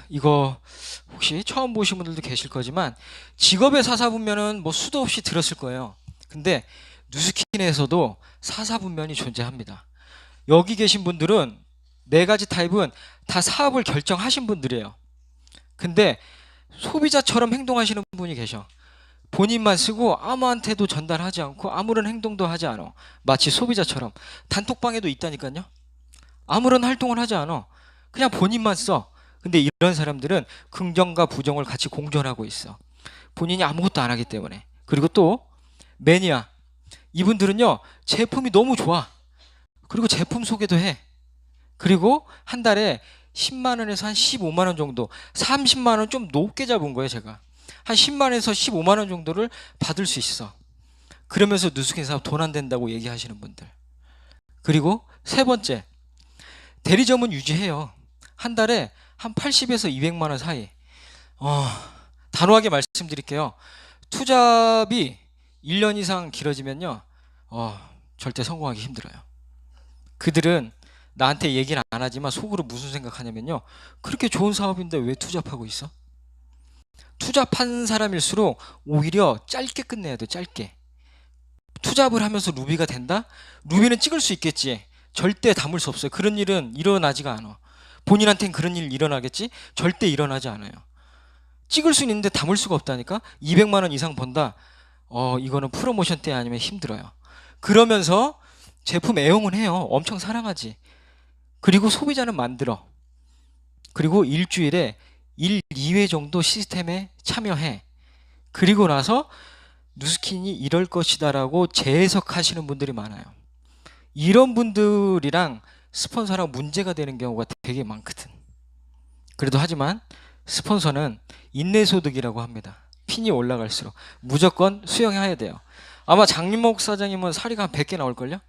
이거 혹시 처음 보신 분들도 계실 거지만 직업의 사사분면은 뭐 수도 없이 들었을 거예요. 근데 누스킨에서도 사사분면이 존재합니다. 여기 계신 분들은 4가지 타입은 다 사업을 결정하신 분들이에요. 근데 소비자처럼 행동하시는 분이 계셔. 본인만 쓰고 아무한테도 전달하지 않고 아무런 행동도 하지 않아. 마치 소비자처럼. 단톡방에도 있다니까요. 아무런 활동을 하지 않아. 그냥 본인만 써. 근데 이런 사람들은 긍정과 부정을 같이 공존하고 있어. 본인이 아무것도 안 하기 때문에. 그리고 또 매니아. 이분들은요. 제품이 너무 좋아. 그리고 제품 소개도 해. 그리고 한 달에 10만 원에서 한 15만 원 정도, 30만 원 좀 높게 잡은 거예요, 제가. 한 10만 원에서 15만 원 정도를 받을 수 있어. 그러면서 누스킨 사업 돈 안 된다고 얘기하시는 분들. 그리고 3번째, 대리점은 유지해요. 한 달에 한 80에서 200만 원 사이. 단호하게 말씀드릴게요. 투잡이 1년 이상 길어지면요. 절대 성공하기 힘들어요. 그들은 나한테 얘기는 안 하지만 속으로 무슨 생각하냐면요. 그렇게 좋은 사업인데 왜 투잡하고 있어? 투잡한 사람일수록 오히려 짧게 끝내야 돼. 짧게. 투잡을 하면서 루비가 된다? 루비는 찍을 수 있겠지. 절대 담을 수 없어요. 그런 일은 일어나지가 않아. 본인한테는 그런 일 일어나겠지? 절대 일어나지 않아요. 찍을 수 있는데 담을 수가 없다니까? 200만 원 이상 번다? 이거는 프로모션 때 아니면 힘들어요. 그러면서 제품 애용은 해요. 엄청 사랑하지. 그리고 소비자는 만들어. 그리고 일주일에 1, 2회 정도 시스템에 참여해. 그리고 나서 누스킨이 이럴 것이다라고 재해석하시는 분들이 많아요. 이런 분들이랑 스폰서랑 문제가 되는 경우가 되게 많거든. 그래도 하지만 스폰서는 인내소득이라고 합니다. 핀이 올라갈수록 무조건 수용해야 돼요. 아마 장림목 사장님은 사리가 한 100개 나올걸요?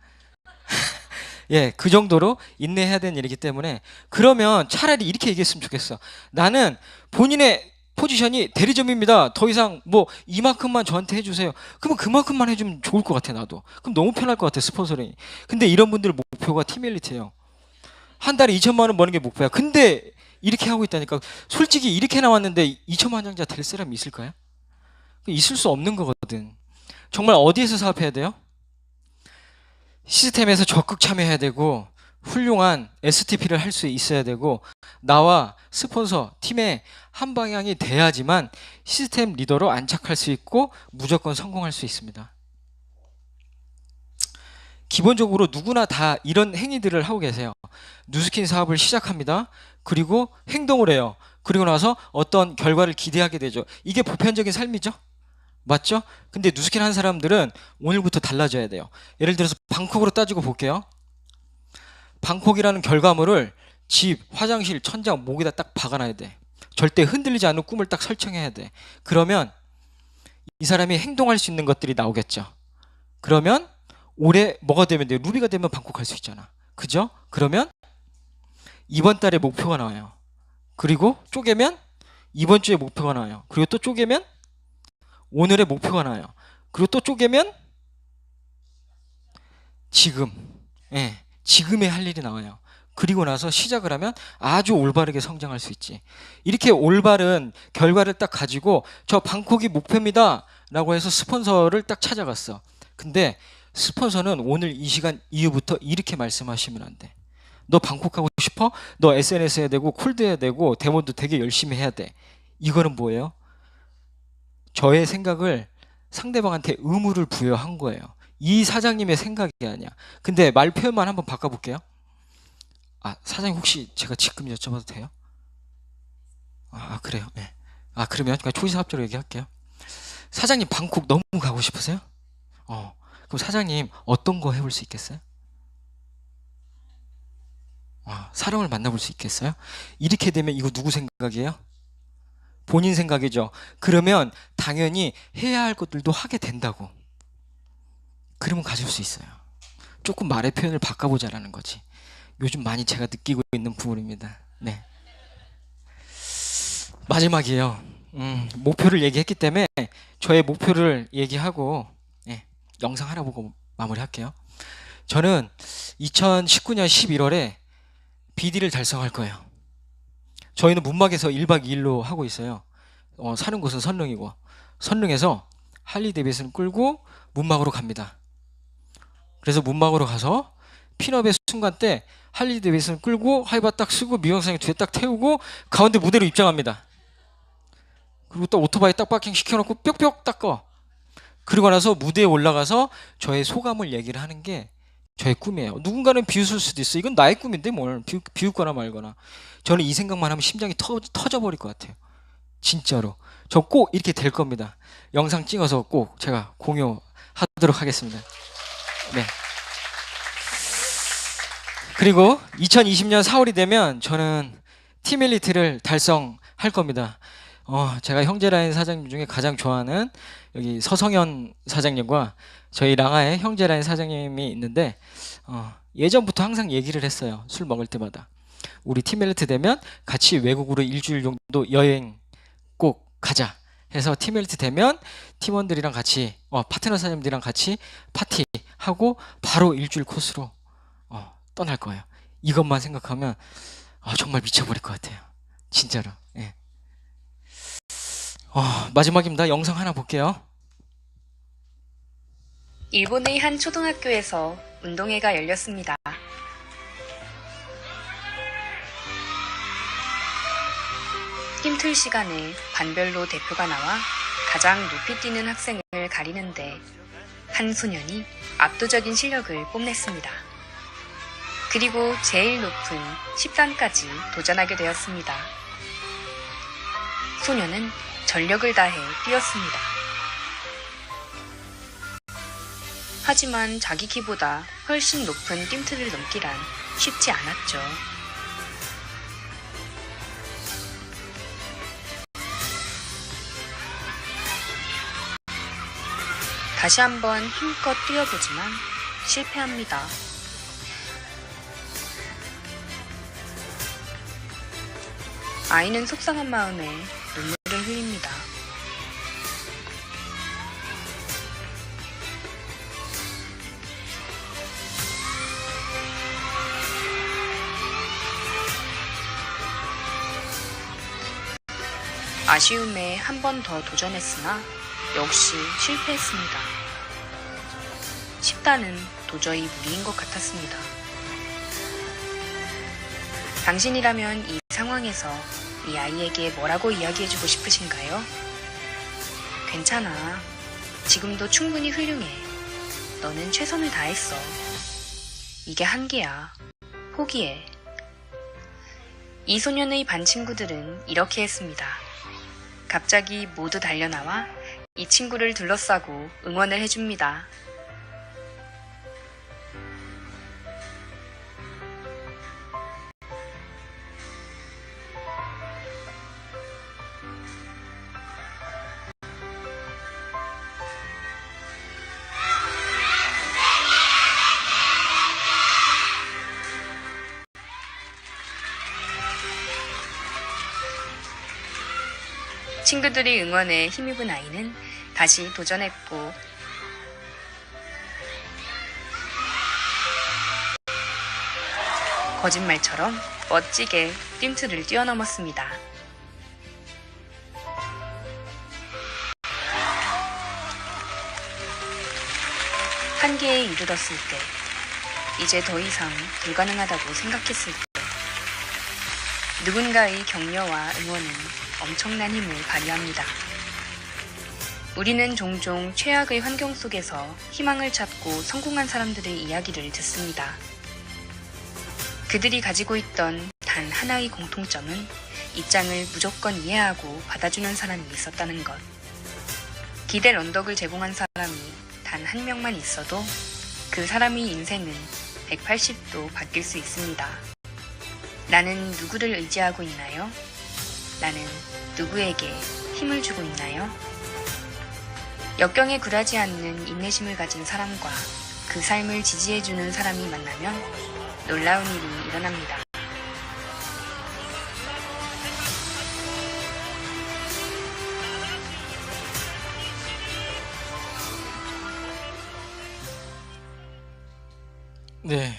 예, 그 정도로 인내해야 되는 일이기 때문에 그러면 차라리 이렇게 얘기했으면 좋겠어. 나는 본인의 포지션이 대리점입니다. 더 이상 뭐 이만큼만 저한테 해주세요. 그러면 그만큼만 해주면 좋을 것 같아 나도. 그럼 너무 편할 것 같아 스폰서링이. 근데 이런 분들 목표가 팀엘리트예요. 한 달에 2천만 원 버는 게 목표야. 근데 이렇게 하고 있다니까. 솔직히 이렇게 나왔는데 2천만 장자 될 사람이 있을까요? 있을 수 없는 거거든. 정말 어디에서 사업해야 돼요? 시스템에서 적극 참여해야 되고 훌륭한 STP를 할 수 있어야 되고 나와 스폰서 팀의 한 방향이 돼야지만 시스템 리더로 안착할 수 있고 무조건 성공할 수 있습니다. 기본적으로 누구나 다 이런 행위들을 하고 계세요. 누스킨 사업을 시작합니다. 그리고 행동을 해요. 그리고 나서 어떤 결과를 기대하게 되죠. 이게 보편적인 삶이죠. 맞죠? 근데 누스킨 한 사람들은 오늘부터 달라져야 돼요. 예를 들어서 방콕으로 따지고 볼게요. 방콕이라는 결과물을 집, 화장실, 천장, 목에다 딱 박아놔야 돼. 절대 흔들리지 않는 꿈을 딱 설정해야 돼. 그러면 이 사람이 행동할 수 있는 것들이 나오겠죠. 그러면 올해 뭐가 되면 돼요? 루비가 되면 방콕 갈 수 있잖아. 그죠? 그러면 이번 달에 목표가 나와요. 그리고 쪼개면 이번 주에 목표가 나와요. 그리고 또 쪼개면 오늘의 목표가 나와요. 그리고 또 쪼개면 지금, 지금의 할 일이 나와요. 그리고 나서 시작을 하면 아주 올바르게 성장할 수 있지. 이렇게 올바른 결과를 딱 가지고 저 방콕이 목표입니다 라고 해서 스폰서를 딱 찾아갔어. 근데 스폰서는 오늘 이 시간 이후부터 이렇게 말씀하시면 안 돼. 너 방콕 하고 싶어? 너 SNS 해야 되고 콜드 해야 되고 데모도 되게 열심히 해야 돼. 이거는 뭐예요? 저의 생각을 상대방한테 의무를 부여한 거예요. 이 사장님의 생각이 아니야. 근데 말 표현만 한번 바꿔볼게요. 아, 사장님 혹시 제가 지금 여쭤봐도 돼요? 아, 그래요? 네. 아, 그러면 초이사업자로 얘기할게요. 사장님 방콕 너무 가고 싶으세요? 그럼 사장님 어떤 거 해볼 수 있겠어요? 사람을 만나볼 수 있겠어요? 이렇게 되면 이거 누구 생각이에요? 본인 생각이죠. 그러면 당연히 해야 할 것들도 하게 된다고. 그러면 가질 수 있어요. 조금 말의 표현을 바꿔보자라는 거지. 요즘 많이 제가 느끼고 있는 부분입니다. 네. 마지막이에요. 목표를 얘기했기 때문에 저의 목표를 얘기하고 영상 하나 보고 마무리할게요. 저는 2019년 11월에 BD를 달성할 거예요. 저희는 문막에서 1박 2일로 하고 있어요. 사는 곳은 선릉이고, 선릉에서 할리 데이비슨을 끌고 문막으로 갑니다. 그래서 문막으로 가서 핀업의 순간 때 할리 데이비슨을 끌고 하이바 딱 쓰고 미용사님 뒤에 딱 태우고 가운데 무대로 입장합니다. 그리고 또 오토바이 딱 파킹 시켜놓고 뿅뿅 닦어. 그리고 나서 무대에 올라가서 저의 소감을 얘기를 하는 게 저의 꿈이에요. 누군가는 비웃을 수도 있어. 이건 나의 꿈인데 뭘 비웃거나 말거나. 저는 이 생각만 하면 심장이 터져버릴 것 같아요. 진짜로. 저 꼭 이렇게 될 겁니다. 영상 찍어서 꼭 제가 공유하도록 하겠습니다. 네. 그리고 2020년 4월이 되면 저는 팀 엘리트를 달성할 겁니다. 제가 형제라인 사장님 중에 가장 좋아하는 여기 서성현 사장님과 저희 랑아의 형제라인 사장님이 있는데 예전부터 항상 얘기를 했어요. 술 먹을 때마다. 우리 팀 엘리트 되면 같이 외국으로 일주일 정도 여행 꼭 가자 해서 팀 엘리트 되면 팀원들이랑 같이 파트너 사장님들이랑 같이 파티하고 바로 일주일 코스로 떠날 거예요. 이것만 생각하면 정말 미쳐버릴 것 같아요. 진짜로. 예. 마지막입니다. 영상 하나 볼게요.
일본의 한 초등학교에서 운동회가 열렸습니다. 팀틀 시간에 반별로 대표가 나와 가장 높이 뛰는 학생을 가리는데 한 소년이 압도적인 실력을 뽐냈습니다. 그리고 제일 높은 10단까지 도전하게 되었습니다. 소년은 전력을 다해 뛰었습니다. 하지만 자기 키보다 훨씬 높은 뜀틀을 넘기란 쉽지 않았죠. 다시 한번 힘껏 뛰어보지만 실패합니다. 아이는 속상한 마음에 눈물을 흘립니다. 아쉬움에 한 번 더 도전했으나 역시 실패했습니다. 10단은 도저히 무리인 것 같았습니다. 당신이라면 이 상황에서 이 아이에게 뭐라고 이야기해주고 싶으신가요? 괜찮아. 지금도 충분히 훌륭해. 너는 최선을 다했어. 이게 한계야. 포기해. 이 소년의 반 친구들은 이렇게 했습니다. 갑자기 모두 달려나와 이 친구를 둘러싸고 응원을 해줍니다. 친구들의 응원에 힘입은 아이는 다시 도전했고 거짓말처럼 멋지게 뜀트를 뛰어넘었습니다. 한계에 이르렀을 때, 이제 더 이상 불가능하다고 생각했을 때, 누군가의 격려와 응원은 엄청난 힘을 발휘합니다. 우리는 종종 최악의 환경 속에서 희망을 찾고 성공한 사람들의 이야기를 듣습니다. 그들이 가지고 있던 단 하나의 공통점은 입장을 무조건 이해하고 받아주는 사람이 있었다는 것. 기댈 언덕을 제공한 사람이 단 한 명만 있어도 그 사람의 인생은 180도 바뀔 수 있습니다. 나는 누구를 의지하고 있나요? 나는 누구에게 힘을 주고 있나요? 역경에 굴하지 않는 인내심을 가진 사람과 그 삶을 지지해주는 사람이 만나면 놀라운 일이 일어납니다.
네,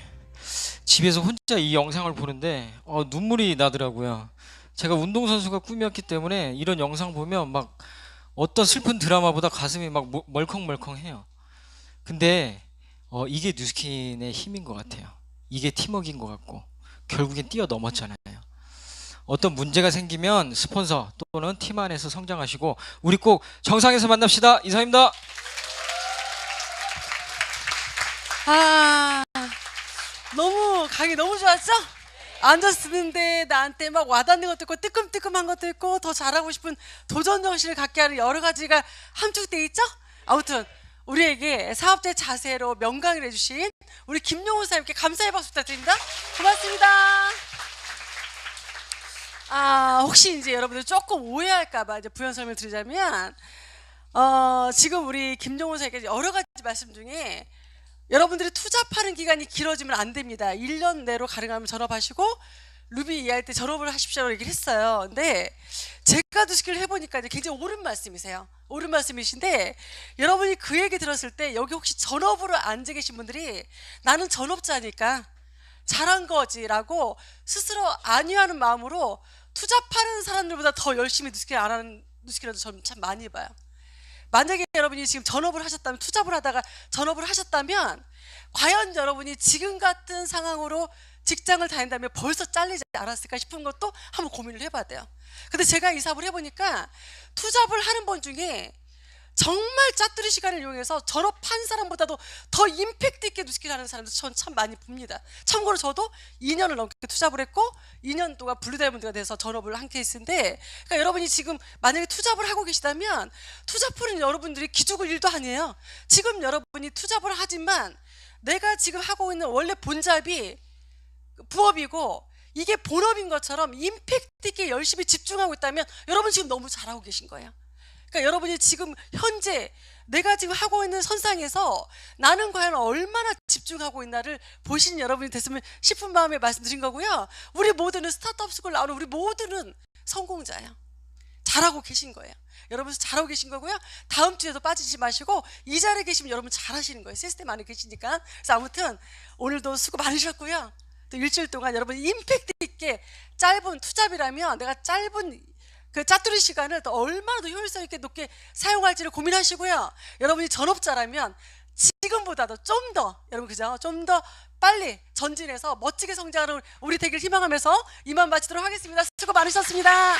집에서 혼자 이 영상을 보는데 눈물이 나더라고요. 제가 운동선수가 꿈이었기 때문에 이런 영상 보면 막 어떤 슬픈 드라마보다 가슴이 막 멀컹멀컹해요. 근데 이게 뉴스킨의 힘인 것 같아요. 이게 팀워크인 것 같고 결국엔 뛰어넘었잖아요. 어떤 문제가 생기면 스폰서 또는 팀 안에서 성장하시고 우리 꼭 정상에서 만납시다. 이상입니다.
너무 강의 너무 좋았죠? 앉아서 듣는데 나한테 막 와닿는 것도 있고 뜨끔뜨끔한 것도 있고 더 잘하고 싶은 도전 정신을 갖게 하는 여러 가지가 함축되어 있죠? 아무튼 우리에게 사업자의 자세로 명강의를 해주신 우리 김용훈 선생님께 감사의 박수 부탁드립니다. 고맙습니다. 혹시 이제 여러분들 조금 오해할까봐 이제 부연 설명을 드리자면 지금 우리 김용훈 선생님께 여러 가지 말씀 중에 여러분들이 투잡하는 기간이 길어지면 안 됩니다. 1년 내로 가능하면 전업하시고 루비 이해할 때 전업을 하십시오라고 얘기를 했어요. 근데 제가 뉴스킨을 해보니까 이제 굉장히 옳은 말씀이세요. 옳은 말씀이신데 여러분이 그 얘기 들었을 때 여기 혹시 전업으로 앉아 계신 분들이 나는 전업자니까 잘한 거지라고 스스로 안위하는 마음으로 투잡하는 사람들보다 더 열심히 뉴스킨 안 하는 뉴스킨을 저는 참 많이 봐요. 만약에 여러분이 지금 전업을 하셨다면 투잡을 하다가 전업을 하셨다면 과연 여러분이 지금 같은 상황으로 직장을 다닌다면 벌써 잘리지 않았을까 싶은 것도 한번 고민을 해봐야 돼요. 근데 제가 이 사업을 해보니까 투잡을 하는 분 중에 정말 짜투리 시간을 이용해서 전업한 사람보다도 더 임팩트 있게 뉴스킨 하는 사람들 전 참 많이 봅니다. 참고로 저도 2년을 넘게 투잡을 했고 2년 동안 블루다이몬드가 돼서 전업을 한 케이스인데, 그러니까 여러분이 지금 만약에 투잡을 하고 계시다면 투잡풀은 여러분들이 기죽을 일도 아니에요. 지금 여러분이 투잡을 하지만 내가 지금 하고 있는 원래 본잡이 부업이고 이게 본업인 것처럼 임팩트 있게 열심히 집중하고 있다면 여러분 지금 너무 잘하고 계신 거예요. 그러니까 여러분이 지금 현재 내가 지금 하고 있는 선상에서 나는 과연 얼마나 집중하고 있나를 보시는 여러분이 됐으면 싶은 마음에 말씀드린 거고요. 우리 모두는 스타트업 스쿨 나오는 우리 모두는 성공자예요. 잘하고 계신 거예요. 여러분 잘하고 계신 거고요. 다음 주에도 빠지지 마시고 이 자리에 계시면 여러분 잘하시는 거예요. 시스템 안에 계시니까. 그래서 아무튼 오늘도 수고 많으셨고요. 또 일주일 동안 여러분 임팩트 있게 짧은 투잡이라면 내가 짧은 그 짜투리 시간을 또 얼마나 더 효율성 있게 높게 사용할지를 고민하시고요. 여러분이 전업자라면 지금보다도 좀 더 여러분 그죠? 좀 더 빨리 전진해서 멋지게 성장하는 우리 되길 희망하면서 이만 마치도록 하겠습니다. 수고 많으셨습니다.